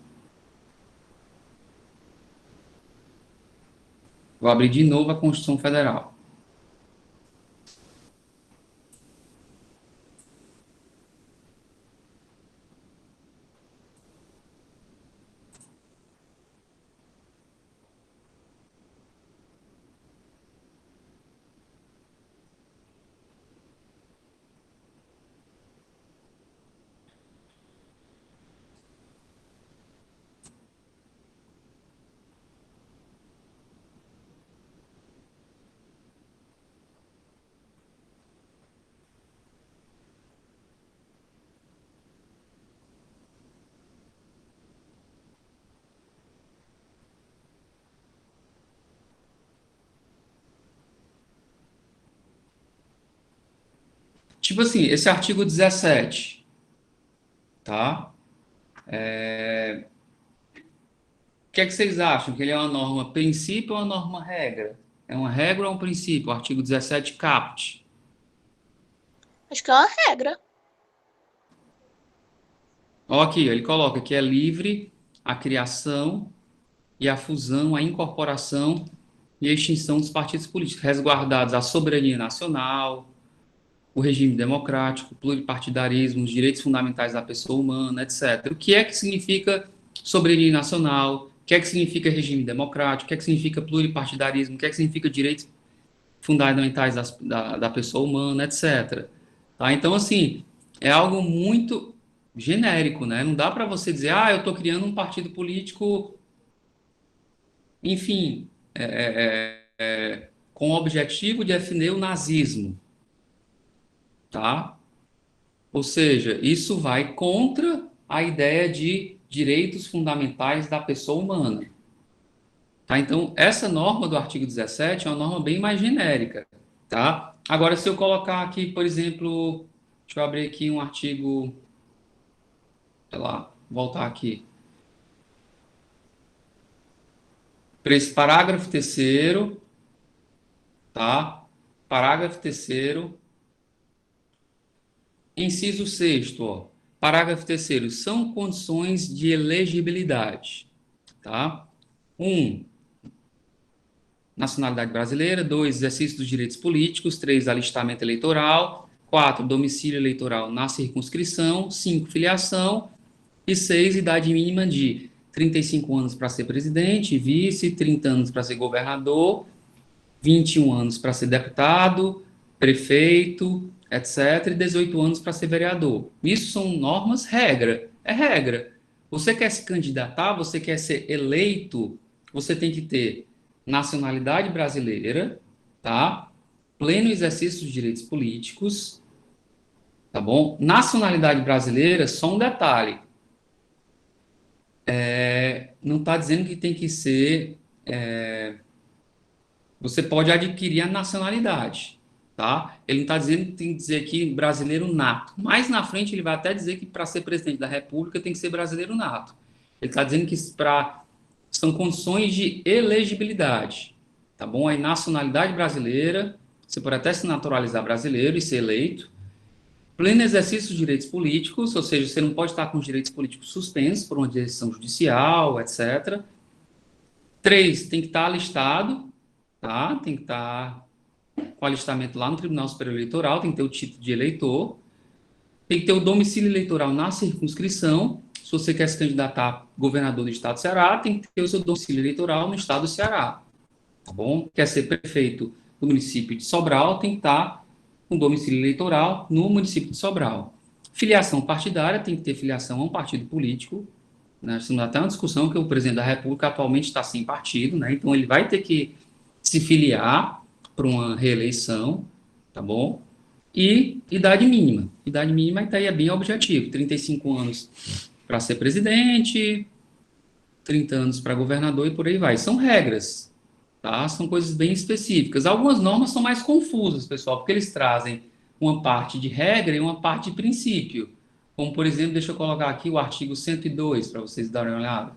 Vou abrir de novo a Constituição Federal. Tipo assim, esse artigo 17, tá? O que é que vocês acham? Que ele é uma norma princípio ou uma norma regra? É uma regra ou é um princípio? O artigo 17 caput. Acho que é uma regra. Ó, aqui, ele coloca que é livre a criação e a fusão, a incorporação e a extinção dos partidos políticos, resguardados a soberania nacional, o regime democrático, o pluripartidarismo, os direitos fundamentais da pessoa humana, etc. O que é que significa soberania nacional? O que é que significa regime democrático? O que é que significa pluripartidarismo? O que é que significa direitos fundamentais da pessoa humana, etc. Tá? Então, assim, é algo muito genérico, né? Não dá para você dizer, ah, eu estou criando um partido político, enfim, com o objetivo de defender o nazismo, tá? Ou seja, isso vai contra a ideia de direitos fundamentais da pessoa humana. Tá? Então, essa norma do artigo 17 é uma norma bem mais genérica. Tá? Agora, se eu colocar aqui, por exemplo, deixa eu abrir aqui um artigo, sei lá, voltar aqui. Para esse parágrafo terceiro, tá? Parágrafo terceiro, inciso sexto, ó. Parágrafo terceiro, são condições de elegibilidade, tá? 1. Nacionalidade brasileira. 2. Exercício dos direitos políticos. 3. Alistamento eleitoral. 4. Domicílio eleitoral na circunscrição. 5. Filiação. E 6. Idade mínima de 35 anos para ser presidente, vice, 30 anos para ser governador, 21 anos para ser deputado, prefeito, etc., e 18 anos para ser vereador. Isso são normas, regra. É regra. Você quer se candidatar, você quer ser eleito, você tem que ter nacionalidade brasileira, tá? pleno exercício dos direitos políticos, tá bom? Nacionalidade brasileira, só um detalhe, não está dizendo que tem que ser, você pode adquirir a nacionalidade, tá? Ele não está dizendo que tem que dizer aqui brasileiro nato. Mais na frente ele vai até dizer que para ser presidente da República tem que ser brasileiro nato. Ele está dizendo que são condições de elegibilidade, tá bom? Aí nacionalidade brasileira, você pode até se naturalizar brasileiro e ser eleito. Pleno exercício dos direitos políticos, ou seja, você não pode estar com os direitos políticos suspensos por uma decisão judicial, etc. 3, tem que estar alistado, tá? Tem que estar com alistamento lá no Tribunal Superior Eleitoral, tem que ter o título de eleitor, tem que ter o domicílio eleitoral na circunscrição. Se você quer se candidatar a governador do estado do Ceará, tem que ter o seu domicílio eleitoral no estado do Ceará, tá bom? Quer ser prefeito do município de Sobral, tem que estar com domicílio eleitoral no município de Sobral. Filiação partidária, tem que ter filiação a um partido político, né? Nós temos até uma discussão que o presidente da República atualmente está sem partido, né? Então ele vai ter que se filiar para uma reeleição, tá bom? E idade mínima. Idade mínima está aí é bem objetivo, 35 anos para ser presidente, 30 anos para governador e por aí vai. São regras, tá? São coisas bem específicas. Algumas normas são mais confusas, pessoal, porque eles trazem uma parte de regra e uma parte de princípio. Como, por exemplo, deixa eu colocar aqui o artigo 102 para vocês darem uma olhada.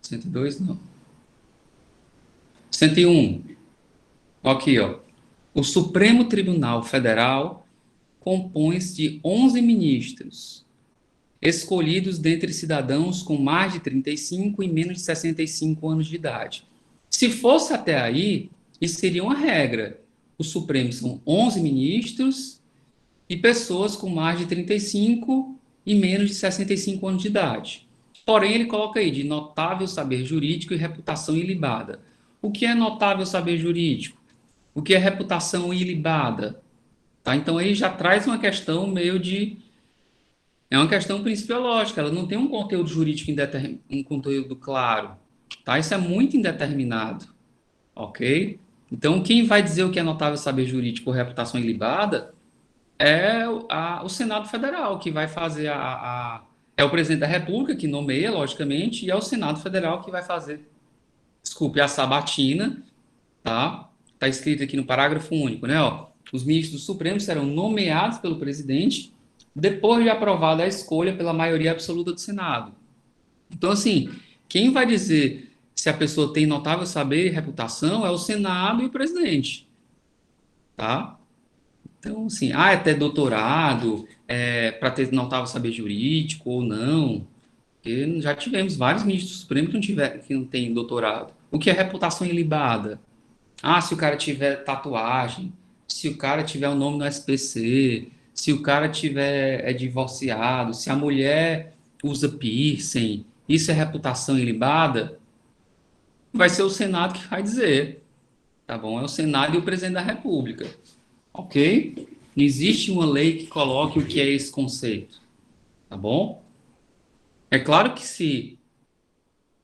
102 não. 101. Aqui, ó. O Supremo Tribunal Federal compõe-se de 11 ministros, escolhidos dentre cidadãos com mais de 35 e menos de 65 anos de idade. Se fosse até aí, isso seria uma regra. O Supremo são 11 ministros e pessoas com mais de 35 e menos de 65 anos de idade. Porém, ele coloca aí de notável saber jurídico e reputação ilibada. O que é notável saber jurídico? O que é reputação ilibada? Tá? Então, aí já traz uma questão meio de... É uma questão principiológica, ela não tem um conteúdo jurídico, um conteúdo claro. Tá? Isso é muito indeterminado. Ok? Então, quem vai dizer o que é notável saber jurídico ou reputação ilibada é o Senado Federal, que vai fazer é o presidente da República que nomeia, logicamente, e é o Senado Federal que vai fazer, desculpe, a sabatina, tá? Está escrito aqui no parágrafo único, né? Ó, os ministros do Supremo serão nomeados pelo presidente depois de aprovada a escolha pela maioria absoluta do Senado. Então, assim, quem vai dizer se a pessoa tem notável saber e reputação é o Senado e o presidente, tá? Então, assim, é ter doutorado, para ter notável saber jurídico ou não, porque já tivemos vários ministros do Supremo que não têm doutorado. O que é reputação ilibada? Se o cara tiver tatuagem, se o cara tiver o nome no SPC, se o cara é divorciado, se a mulher usa piercing, isso é reputação ilibada? Vai ser o Senado que vai dizer, tá bom? É o Senado e o presidente da República, ok? Não existe uma lei que coloque o que é esse conceito, tá bom? É claro que se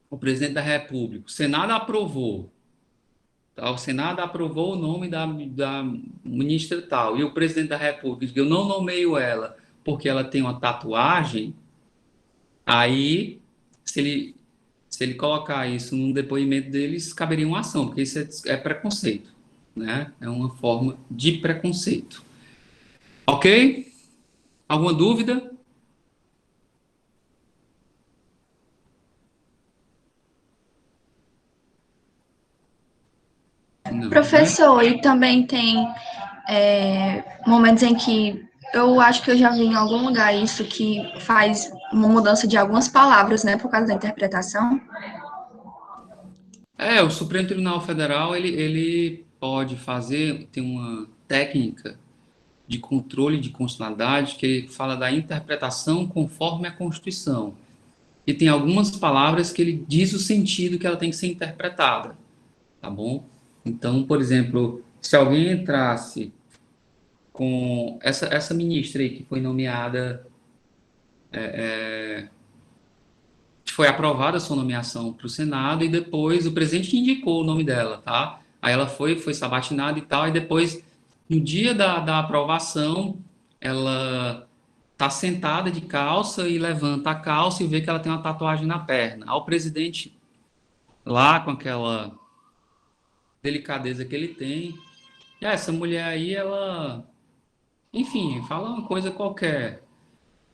o presidente da República, o Senado aprovou, tá? O Senado aprovou o nome da ministra tal, e o presidente da República diz que eu não nomeio ela porque ela tem uma tatuagem, aí, se ele colocar isso num depoimento deles, caberia uma ação, porque isso é preconceito, né? É uma forma de preconceito. Ok? Alguma dúvida? Não, né? Professor, e também tem momentos em que eu acho que eu já vi em algum lugar isso que faz uma mudança de algumas palavras, né, por causa da interpretação. O Supremo Tribunal Federal, ele pode fazer, tem uma técnica de controle de constitucionalidade que fala da interpretação conforme a Constituição. E tem algumas palavras que ele diz o sentido que ela tem que ser interpretada, tá bom? Então, por exemplo, se alguém entrasse com essa ministra aí que foi nomeada foi aprovada a sua nomeação para o Senado e depois o presidente indicou o nome dela, tá? Aí ela foi sabatinada e tal, e depois, no dia da aprovação, ela tá sentada de calça e levanta a calça e vê que ela tem uma tatuagem na perna. Aí o presidente, lá com aquela delicadeza que ele tem, essa mulher aí, ela, enfim, fala uma coisa qualquer,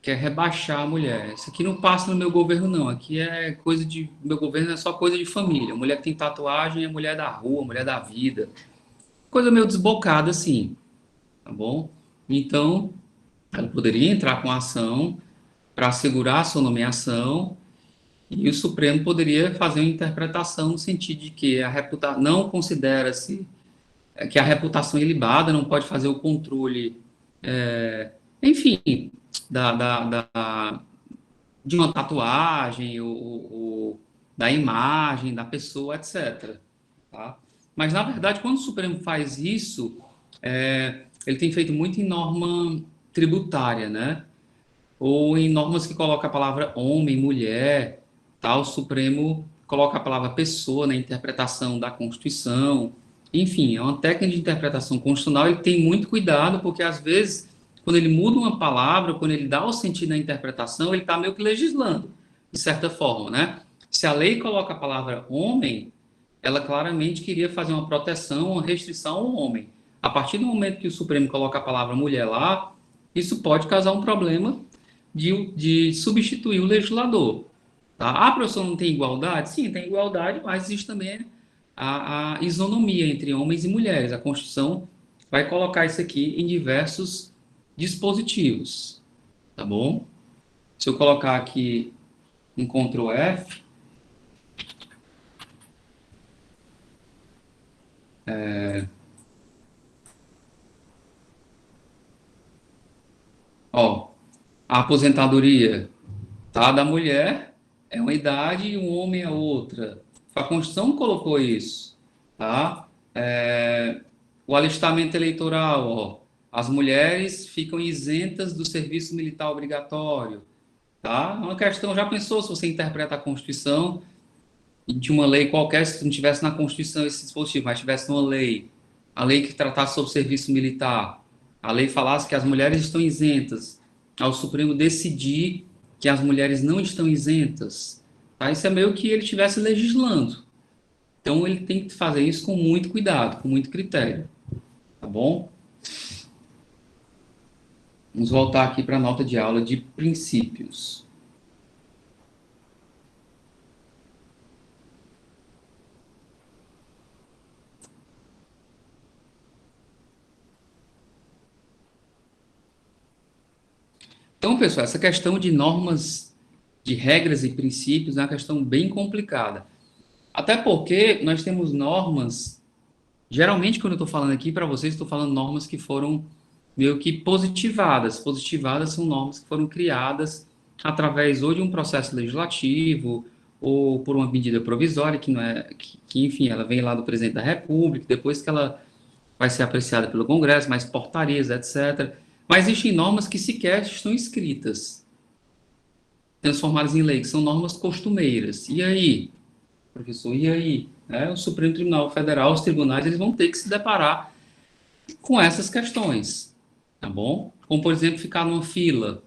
quer rebaixar a mulher. Isso aqui não passa no meu governo, não. Aqui é coisa de. Meu governo é só coisa de família. Mulher que tem tatuagem é mulher da rua, mulher da vida. Coisa meio desbocada, assim, tá bom? Então, ela poderia entrar com ação para assegurar a sua nomeação e o Supremo poderia fazer uma interpretação no sentido de que não considera-se que a reputação é ilibada, não pode fazer o controle, enfim, de uma tatuagem, da imagem da pessoa, etc. Tá? Mas, na verdade, quando o Supremo faz isso, ele tem feito muito em norma tributária, né? Ou em normas que colocam a palavra homem, mulher, tá? O Supremo coloca a palavra pessoa na interpretação da Constituição. Enfim, é uma técnica de interpretação constitucional, ele tem muito cuidado, porque às vezes, quando ele muda uma palavra, quando ele dá o sentido na interpretação, ele está meio que legislando, de certa forma, né? Se a lei coloca a palavra homem, ela claramente queria fazer uma proteção, uma restrição ao homem. A partir do momento que o Supremo coloca a palavra mulher lá, isso pode causar um problema de substituir o legislador. Tá? Ah, professor, não tem igualdade? Sim, tem igualdade, mas existe também a isonomia entre homens e mulheres. A Constituição vai colocar isso aqui em diversos dispositivos, tá bom? Se eu colocar aqui um Ctrl F, ó, a aposentadoria, tá, da mulher é uma idade e um homem é outra. A Constituição colocou isso, tá? O alistamento eleitoral, ó, as mulheres ficam isentas do serviço militar obrigatório, tá? É uma questão, já pensou se você interpreta a Constituição de uma lei qualquer, se não tivesse na Constituição esse dispositivo, mas tivesse uma lei, a lei que tratasse sobre serviço militar, a lei falasse que as mulheres estão isentas, ao Supremo decidir que as mulheres não estão isentas, tá? Isso é meio que ele estivesse legislando. Então, ele tem que fazer isso com muito cuidado, com muito critério, tá bom? Vamos voltar aqui para a nota de aula de princípios. Então, pessoal, essa questão de normas, de regras e princípios é uma questão bem complicada. Até porque nós temos normas, geralmente quando eu estou falando aqui para vocês, estou falando normas que foram meio que positivadas. Positivadas são normas que foram criadas através ou de um processo legislativo ou por uma medida provisória, que não é, enfim, ela vem lá do presidente da República, depois que ela vai ser apreciada pelo Congresso, mais portarias, etc. Mas existem normas que sequer estão escritas, transformadas em lei, que são normas costumeiras. E aí, professor, e aí? O Supremo Tribunal Federal, os tribunais, eles vão ter que se deparar com essas questões, tá bom? Como, por exemplo, ficar numa fila.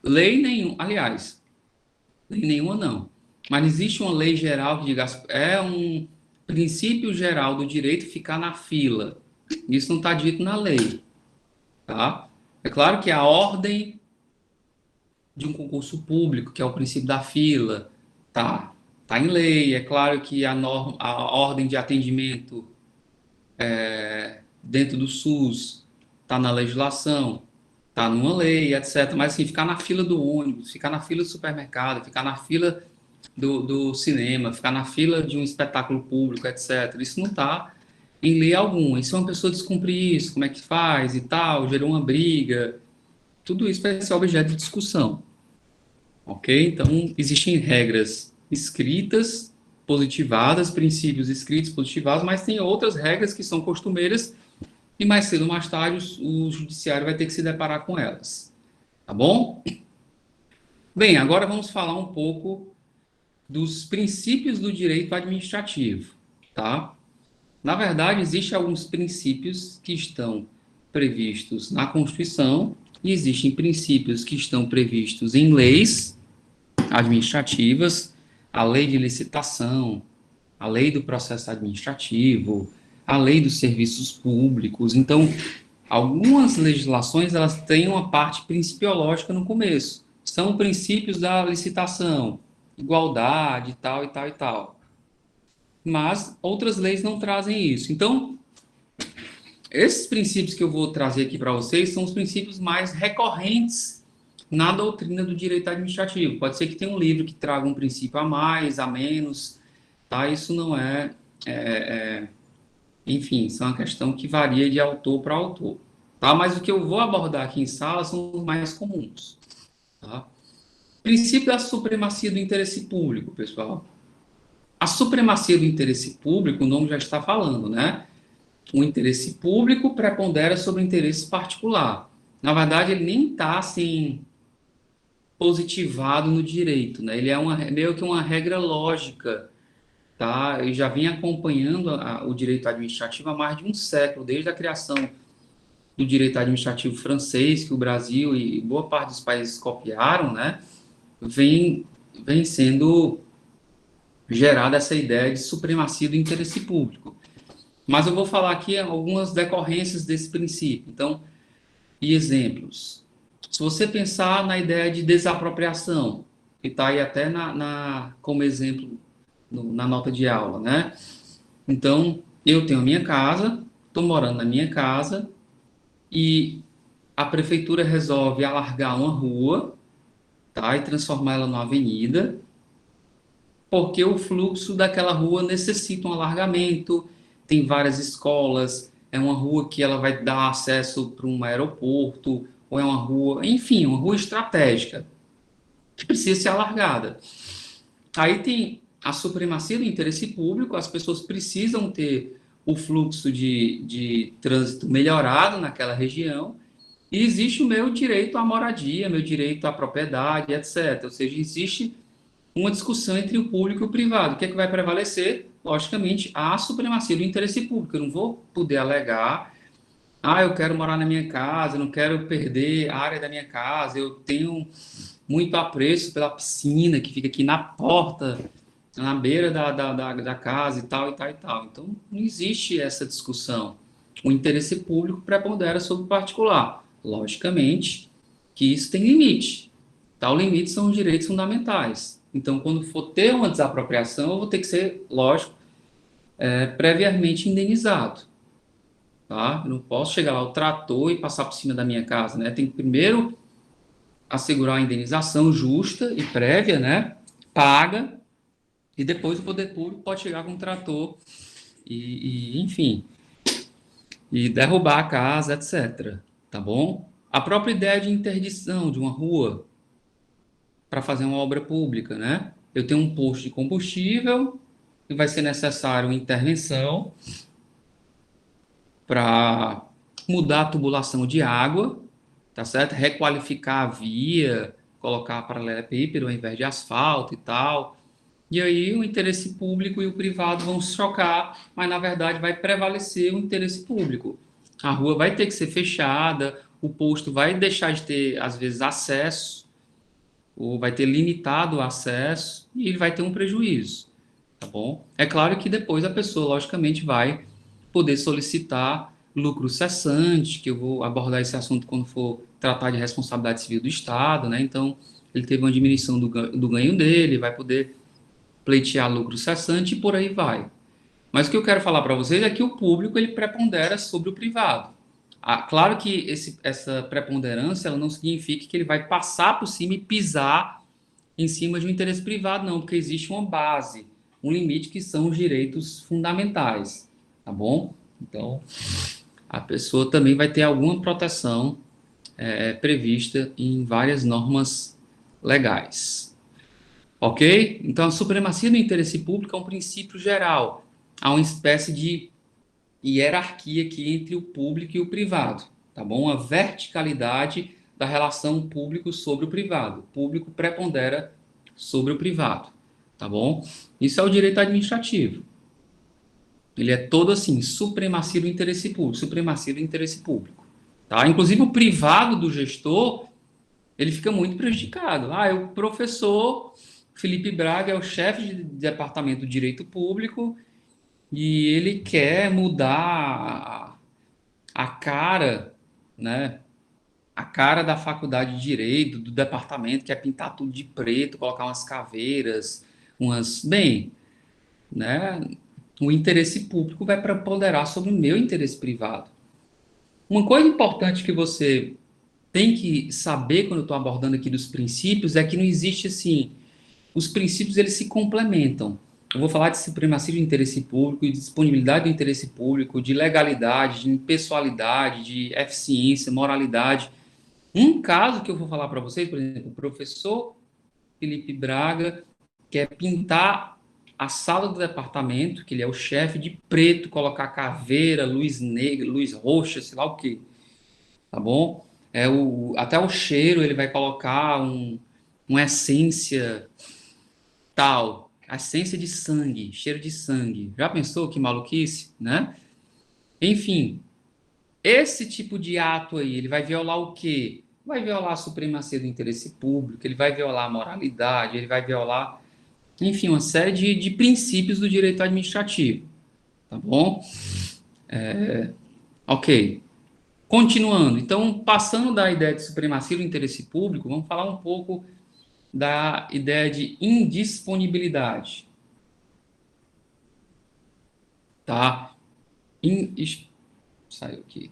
Lei nenhuma, aliás, lei nenhuma não, mas existe uma lei geral que diga, é um princípio geral do direito ficar na fila. Isso não está dito na lei, tá? É claro que a ordem de um concurso público, que é o princípio da fila, tá em lei. É claro que a ordem de atendimento dentro do SUS está na legislação, está numa lei, etc. Mas assim, ficar na fila do ônibus, ficar na fila do supermercado, ficar na fila do cinema, ficar na fila de um espetáculo público, etc. Isso não está em lei alguma. E se uma pessoa descumprir isso, como é que faz e tal, gerou uma briga, tudo isso vai ser objeto de discussão. Ok? Então, existem regras escritas, positivadas, princípios escritos, positivados, mas tem outras regras que são costumeiras e mais cedo ou mais tarde o judiciário vai ter que se deparar com elas. Tá bom? Bem, agora vamos falar um pouco dos princípios do direito administrativo, tá? Na verdade, existem alguns princípios que estão previstos na Constituição e existem princípios que estão previstos em leis administrativas, a lei de licitação, a lei do processo administrativo, a lei dos serviços públicos. Então, algumas legislações elas têm uma parte principiológica no começo. São princípios da licitação, igualdade, tal e tal e tal. Mas outras leis não trazem isso. Então, esses princípios que eu vou trazer aqui para vocês são os princípios mais recorrentes na doutrina do direito administrativo. Pode ser que tenha um livro que traga um princípio a mais, a menos, tá? Isso não enfim, isso é uma questão que varia de autor para autor, tá? Mas o que eu vou abordar aqui em sala são os mais comuns, tá? Princípio da supremacia do interesse público, pessoal. A supremacia do interesse público, o nome já está falando, né? O interesse público prepondera sobre o interesse particular. Na verdade, ele nem está assim positivado no direito, né? Ele é meio que uma regra lógica, tá? Eu já vim acompanhando o direito administrativo há mais de um século, desde a criação do direito administrativo francês, que o Brasil e boa parte dos países copiaram, né? Vem sendo gerada essa ideia de supremacia do interesse público. Mas eu vou falar aqui algumas decorrências desse princípio. Então, e exemplos. Se você pensar na ideia de desapropriação, que está aí até como exemplo na nota de aula, né? Então, eu tenho a minha casa, estou morando na minha casa, e a prefeitura resolve alargar uma rua, tá? E transformar ela numa avenida, porque o fluxo daquela rua necessita um alargamento, tem várias escolas, é uma rua que ela vai dar acesso para um aeroporto, ou é uma rua, enfim, uma rua estratégica, que precisa ser alargada. Aí tem a supremacia do interesse público, as pessoas precisam ter o fluxo de trânsito melhorado naquela região, e existe o meu direito à moradia, meu direito à propriedade, etc. Ou seja, existe uma discussão entre o público e o privado. O que é que vai prevalecer? Logicamente, a supremacia do interesse público. Eu não vou poder alegar, eu quero morar na minha casa, eu não quero perder a área da minha casa, eu tenho muito apreço pela piscina que fica aqui na porta, na beira da casa e tal, e tal, e tal. Então, não existe essa discussão. O interesse público prepondera sobre o particular. Logicamente que isso tem limite. Tá? O limite são os direitos fundamentais. Então, quando for ter uma desapropriação, eu vou ter que ser, lógico, previamente indenizado. Tá? Eu não posso chegar lá o trator e passar por cima da minha casa, né? Tem que primeiro assegurar a indenização justa e prévia, né? Paga, e depois o poder público pode chegar com o trator enfim, e derrubar a casa, etc. Tá bom? A própria ideia de interdição de uma rua para fazer uma obra pública, né? Eu tenho um posto de combustível e vai ser necessário uma intervenção para mudar a tubulação de água, tá certo? Requalificar a via, colocar paralelepípedo ao invés de asfalto e tal. E aí o interesse público e o privado vão se chocar, mas na verdade vai prevalecer o interesse público. A rua vai ter que ser fechada, o posto vai deixar de ter, às vezes, acesso, ou vai ter limitado o acesso, e ele vai ter um prejuízo, tá bom? É claro que depois a pessoa, logicamente, vai poder solicitar lucro cessante, que eu vou abordar esse assunto quando for tratar de responsabilidade civil do Estado, né? Então, ele teve uma diminuição do ganho dele, vai poder pleitear lucro cessante e por aí vai. Mas o que eu quero falar para vocês é que o público ele prepondera sobre o privado. Claro que essa preponderância ela não significa que ele vai passar por cima e pisar em cima de um interesse privado, não, porque existe uma base, um limite que são os direitos fundamentais, tá bom? Então, a pessoa também vai ter alguma proteção prevista em várias normas legais. Ok? Então, a supremacia do interesse público é um princípio geral. Há uma espécie de hierarquia aqui entre o público e o privado, tá bom? Uma verticalidade da relação público sobre o privado. O público prepondera sobre o privado, tá bom? Isso é o direito administrativo. Ele é todo assim, supremacia do interesse público, supremacia do interesse público, tá? Inclusive o privado do gestor, ele fica muito prejudicado. O professor Felipe Braga é o chefe de departamento de direito público e ele quer mudar a cara, né? A cara da faculdade de direito, do departamento, quer pintar tudo de preto, colocar umas caveiras, bem, né? O interesse público vai preponderar sobre o meu interesse privado. Uma coisa importante que você tem que saber quando eu estou abordando aqui dos princípios é que não existe assim, os princípios eles se complementam. Eu vou falar de supremacia do interesse público, de disponibilidade do interesse público, de legalidade, de impessoalidade, de eficiência, moralidade. Um caso que eu vou falar para vocês, por exemplo, o professor Felipe Braga quer pintar a sala do departamento, que ele é o chefe, de preto, colocar caveira, luz negra, luz roxa, sei lá o quê, tá bom? Até o cheiro ele vai colocar uma essência tal, essência de sangue, cheiro de sangue. Já pensou que maluquice, né? Enfim, esse tipo de ato aí, ele vai violar o quê? Vai violar a supremacia do interesse público, ele vai violar a moralidade, ele vai violar, enfim, uma série de princípios do direito administrativo, tá bom? Ok. Continuando, então, passando da ideia de supremacia do interesse público, vamos falar um pouco da ideia de indisponibilidade, tá? Saiu aqui.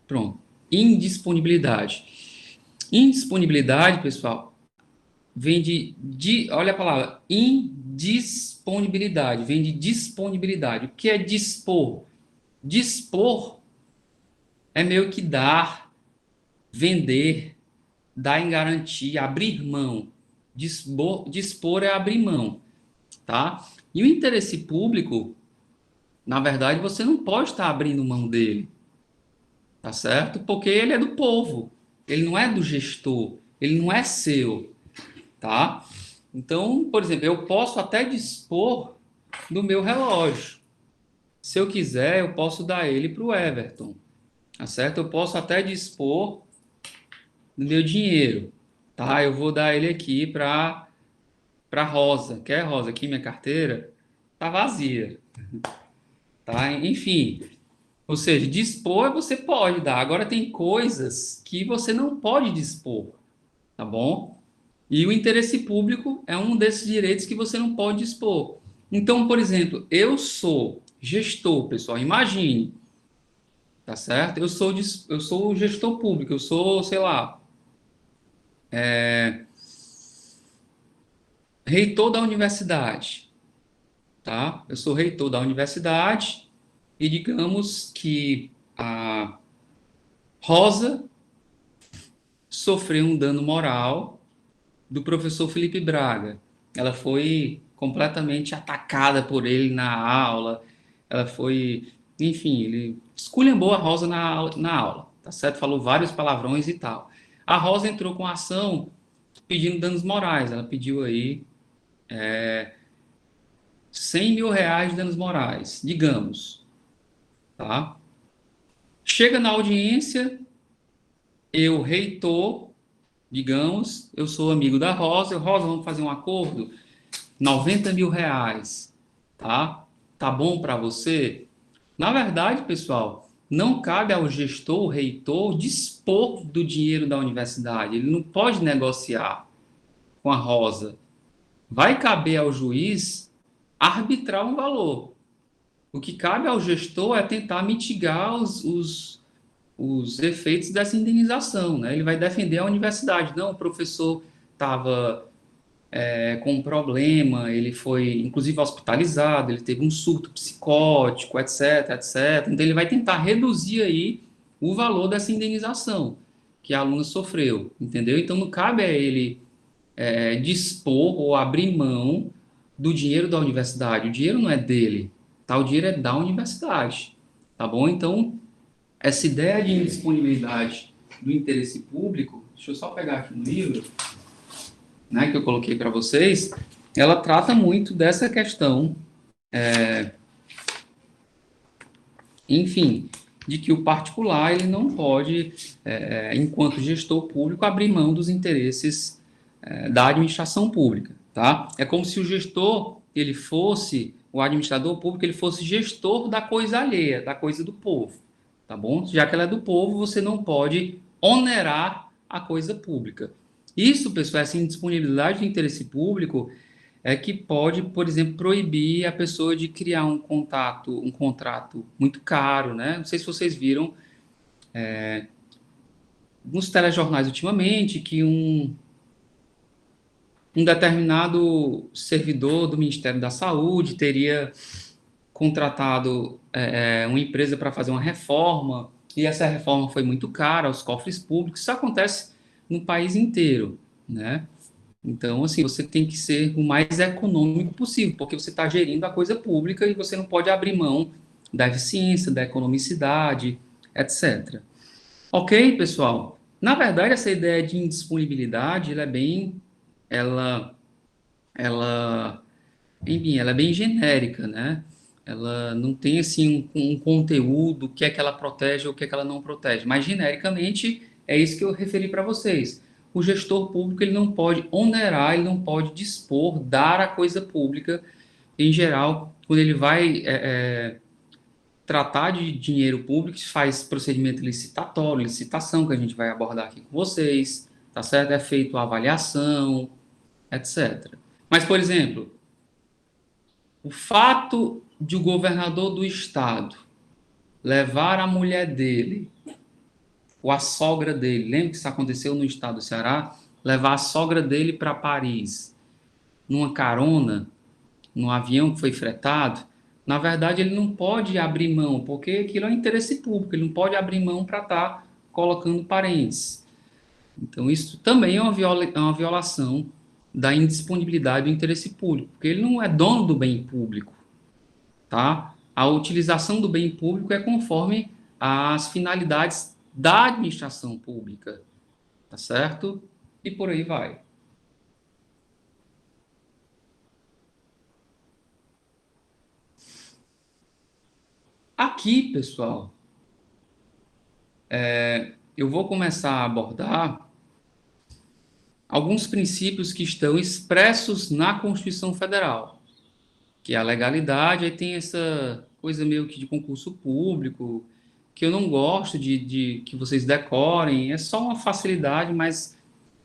Pronto. Indisponibilidade. Indisponibilidade, pessoal, vem olha a palavra, indisponibilidade, vem de disponibilidade. O que é dispor? Dispor é meio que dar, vender, dar em garantia, abrir mão. Dispor é abrir mão, tá? E o interesse público, na verdade, você não pode estar abrindo mão dele, tá certo? Porque ele é do povo, ele não é do gestor, ele não é seu, tá? Então, por exemplo, eu posso até dispor do meu relógio. Se eu quiser, eu posso dar ele para o Everton, tá certo? Eu posso até dispor do meu dinheiro, tá? Eu vou dar ele aqui para Rosa. Quer, Rosa? Aqui minha carteira tá vazia, tá? Enfim, ou seja, dispor você pode dar. Agora tem coisas que você não pode dispor, tá bom? E o interesse público é um desses direitos que você não pode dispor. Então, por exemplo, eu sou gestor, pessoal, imagine, tá certo? Eu sou o gestor público, eu sou, sei lá, reitor da universidade, tá? Eu sou reitor da universidade e digamos que a Rosa sofreu um dano moral do professor Felipe Braga. Ela foi completamente atacada por ele na aula, ela foi, enfim, ele esculhambou a Rosa na aula, tá certo? Falou vários palavrões e tal. A Rosa entrou com a ação pedindo danos morais, ela pediu aí 100 mil reais de danos morais, digamos, tá? Chega na audiência, eu, reitor, digamos, eu sou amigo da Rosa, Rosa, vamos fazer um acordo? 90 mil reais, tá? Tá bom para você? Na verdade, pessoal, não cabe ao gestor, o reitor, dispor do dinheiro da universidade. Ele não pode negociar com a Rosa. Vai caber ao juiz arbitrar um valor. O que cabe ao gestor é tentar mitigar os efeitos dessa indenização, né? Ele vai defender a universidade. Não, o professor estava com um problema, ele foi, inclusive, hospitalizado, ele teve um surto psicótico, etc, etc. Então, ele vai tentar reduzir aí o valor dessa indenização que a aluna sofreu, entendeu? Então, não cabe a ele dispor ou abrir mão do dinheiro da universidade. O dinheiro não é dele, tá? O dinheiro é da universidade, tá bom? Então, essa ideia de indisponibilidade do interesse público, deixa eu só pegar aqui no livro, né, que eu coloquei para vocês, ela trata muito dessa questão, enfim, de que o particular ele não pode, enquanto gestor público, abrir mão dos interesses da administração pública, tá? É como se o gestor, ele fosse, o administrador público, ele fosse gestor da coisa alheia, da coisa do povo, tá bom? Já que ela é do povo, você não pode onerar a coisa pública. Isso, pessoal, essa indisponibilidade de interesse público é que pode, por exemplo, proibir a pessoa de criar um contrato muito caro, né? Não sei se vocês viram nos telejornais ultimamente que um determinado servidor do Ministério da Saúde teria contratado uma empresa para fazer uma reforma, e essa reforma foi muito cara aos cofres públicos. Isso acontece no país inteiro, né? Então, assim, você tem que ser o mais econômico possível, porque você está gerindo a coisa pública e você não pode abrir mão da eficiência, da economicidade, etc. Ok, pessoal? Na verdade, essa ideia de indisponibilidade, enfim, ela é bem genérica, né? Ela não tem, assim, um conteúdo, o que é que ela protege ou o que é que ela não protege. Mas, genericamente, é isso que eu referi para vocês. O gestor público, ele não pode onerar, ele não pode dispor, dar a coisa pública, em geral, quando ele vai tratar de dinheiro público, faz procedimento licitatório, licitação, que a gente vai abordar aqui com vocês, tá certo? É feito a avaliação, etc. Mas, por exemplo, o fato de o governador do estado levar a mulher dele, ou a sogra dele, lembra que isso aconteceu no estado do Ceará? Levar a sogra dele para Paris, numa carona, num avião que foi fretado, na verdade ele não pode abrir mão, porque aquilo é um interesse público, ele não pode abrir mão para estar colocando parentes. Então isso também é uma violação da indisponibilidade do interesse público, porque ele não é dono do bem público, tá? A utilização do bem público é conforme as finalidades da administração pública, tá certo? E por aí vai. Aqui, pessoal, eu vou começar a abordar alguns princípios que estão expressos na Constituição Federal, que é a legalidade, aí tem essa coisa meio que de concurso público, que eu não gosto de que vocês decorem, é só uma facilidade, mas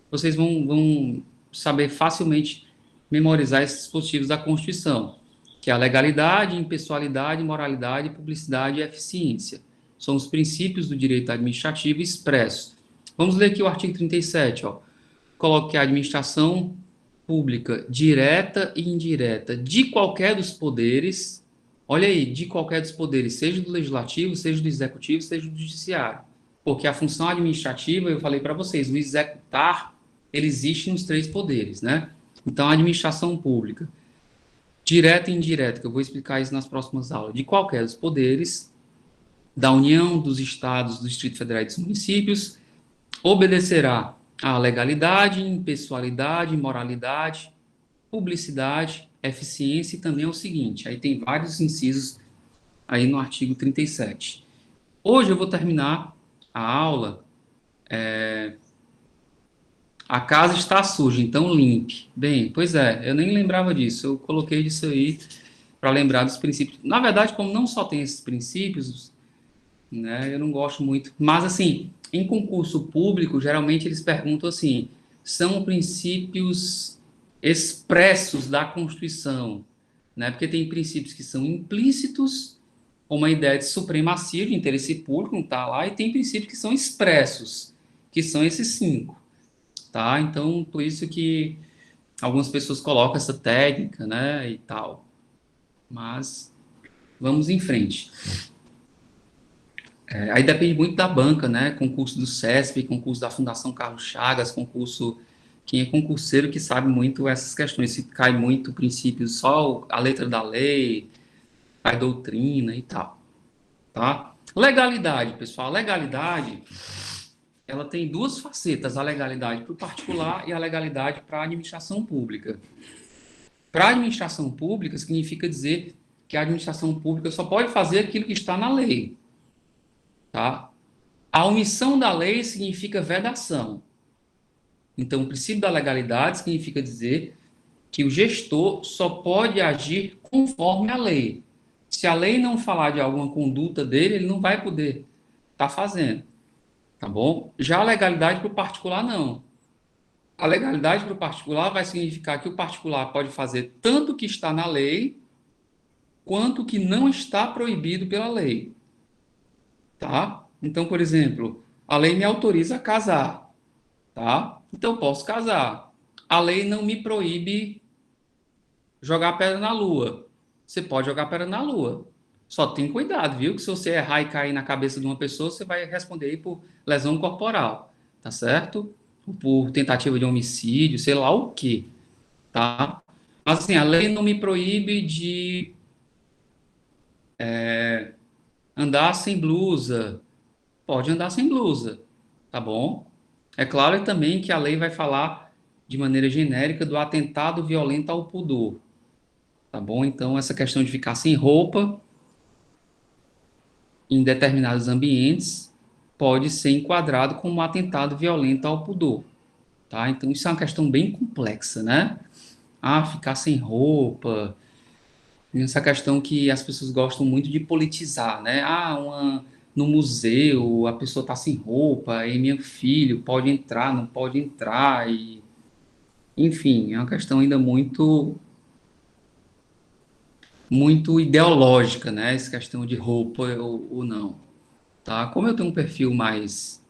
vocês vão saber facilmente memorizar esses dispositivos da Constituição, que é a legalidade, impessoalidade, moralidade, publicidade e eficiência. São os princípios do direito administrativo expressos. Vamos ler aqui o artigo 37, ó. Coloque a administração pública direta e indireta de qualquer dos poderes, olha aí, de qualquer dos poderes, seja do legislativo, seja do executivo, seja do judiciário. Porque a função administrativa, eu falei para vocês, o executar, ele existe nos três poderes, né? Então, a administração pública, direta e indireta, que eu vou explicar isso nas próximas aulas, de qualquer dos poderes, da União, dos Estados, do Distrito Federal e dos municípios, obedecerá à legalidade, impessoalidade, moralidade, publicidade, eficiência e também é o seguinte, aí tem vários incisos aí no artigo 37. Hoje eu vou terminar a aula, a casa está suja, então limpe. Bem, pois é, eu nem lembrava disso, eu coloquei isso aí para lembrar dos princípios. Na verdade, como não só tem esses princípios, né, eu não gosto muito, mas assim, em concurso público, geralmente eles perguntam assim, são princípios expressos da Constituição, né, porque tem princípios que são implícitos, como a ideia de supremacia de interesse público, não está lá, e tem princípios que são expressos, que são esses 5, tá? Então, por isso que algumas pessoas colocam essa técnica, né, e tal. Mas, vamos em frente. Aí depende muito da banca, né? Concurso do CESP, concurso da Fundação Carlos Chagas, concurso... Quem é concurseiro que sabe muito essas questões, se cai muito princípios, só a letra da lei, a doutrina e tal, tá? Legalidade, pessoal. Legalidade ela tem duas facetas, a legalidade para o particular e a legalidade para a administração pública. Para a administração pública, significa dizer que a administração pública só pode fazer aquilo que está na lei, tá? A omissão da lei significa vedação. Então, o princípio da legalidade significa dizer que o gestor só pode agir conforme a lei. Se a lei não falar de alguma conduta dele, ele não vai poder estar fazendo, tá bom? Já a legalidade para o particular, não. A legalidade para o particular vai significar que o particular pode fazer tanto o que está na lei, quanto o que não está proibido pela lei, tá? Então, por exemplo, a lei me autoriza a casar, tá? Então, eu posso casar. A lei não me proíbe jogar pedra na lua. Você pode jogar pedra na lua. Só tem cuidado, viu? Que se você errar e cair na cabeça de uma pessoa, você vai responder aí por lesão corporal, tá certo? Por tentativa de homicídio, sei lá o quê, tá? Mas assim, a lei não me proíbe de andar sem blusa. Pode andar sem blusa, tá bom? É claro também que a lei vai falar de maneira genérica do atentado violento ao pudor, tá bom? Então, essa questão de ficar sem roupa em determinados ambientes pode ser enquadrado como um atentado violento ao pudor, tá? Então, isso é uma questão bem complexa, né? Ah, ficar sem roupa, essa questão que as pessoas gostam muito de politizar, né? No museu, a pessoa está sem roupa, e meu filho pode entrar, não pode entrar, e enfim, é uma questão ainda muito ideológica, né? Essa questão de roupa ou não, tá? Como eu tenho um perfil mais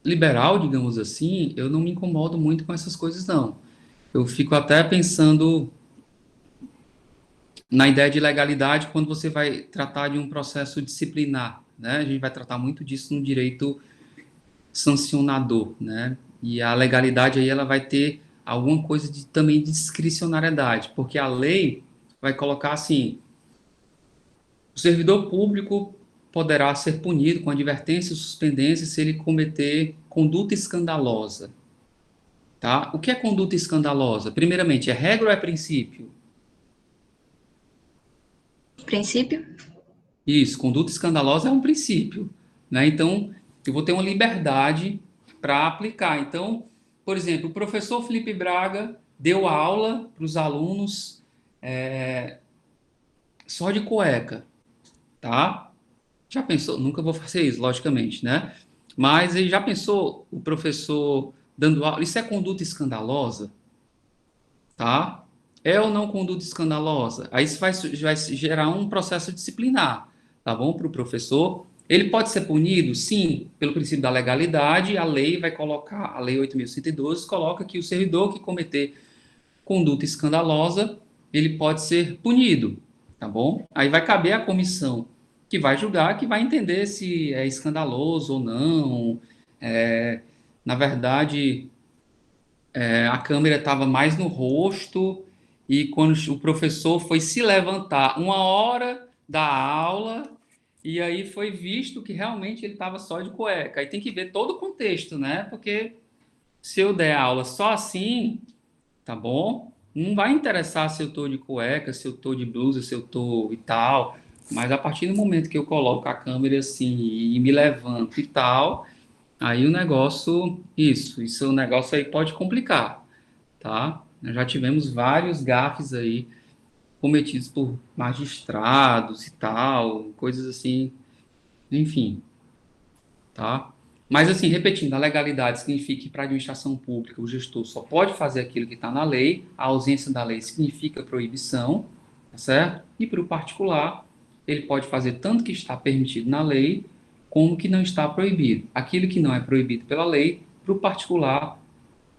liberal, digamos assim, eu não me incomodo muito com essas coisas, não. Eu fico até pensando na ideia de legalidade quando você vai tratar de um processo disciplinar, né? A gente vai tratar muito disso no direito sancionador, né? E a legalidade aí ela vai ter alguma coisa também de discricionariedade, porque a lei vai colocar assim: o servidor público poderá ser punido com advertência ou suspendência se ele cometer conduta escandalosa, tá? O que é conduta escandalosa? Primeiramente, é regra ou é princípio? Princípio? Isso, conduta escandalosa é um princípio, né? Então, eu vou ter uma liberdade para aplicar. Então, por exemplo, o professor Felipe Braga deu aula para os alunos só de cueca, tá? Já pensou? Nunca vou fazer isso, logicamente, né? Mas ele já pensou o professor dando aula? Isso é conduta escandalosa, tá? É ou não conduta escandalosa? Aí isso vai gerar um processo disciplinar, tá bom? Para o professor. Ele pode ser punido? Sim, pelo princípio da legalidade, a lei vai colocar, a lei 8.112 coloca que o servidor que cometer conduta escandalosa, ele pode ser punido, tá bom? Aí vai caber à comissão que vai julgar, que vai entender se é escandaloso ou não. Na verdade, a câmera estava mais no rosto, e quando o professor foi se levantar uma hora da aula, e aí foi visto que realmente ele estava só de cueca. Aí tem que ver todo o contexto, né? Porque se eu der aula só assim, tá bom? Não vai interessar se eu estou de cueca, se eu estou de blusa, se eu estou e tal. Mas a partir do momento que eu coloco a câmera assim e me levanto e tal, aí o negócio, isso o negócio aí pode complicar, tá? Nós já tivemos vários gafes aí cometidos por magistrados e tal, coisas assim, enfim, tá? Mas assim, repetindo, a legalidade significa que para a administração pública o gestor só pode fazer aquilo que está na lei, a ausência da lei significa proibição, tá certo? E para o particular, ele pode fazer tanto que está permitido na lei, como que não está proibido. Aquilo que não é proibido pela lei, para o particular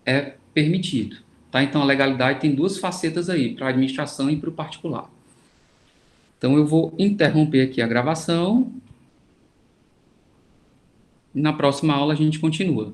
é permitido. Tá? Então, a legalidade tem duas facetas aí, para a administração e para o particular. Então, eu vou interromper aqui a gravação. E na próxima aula a gente continua.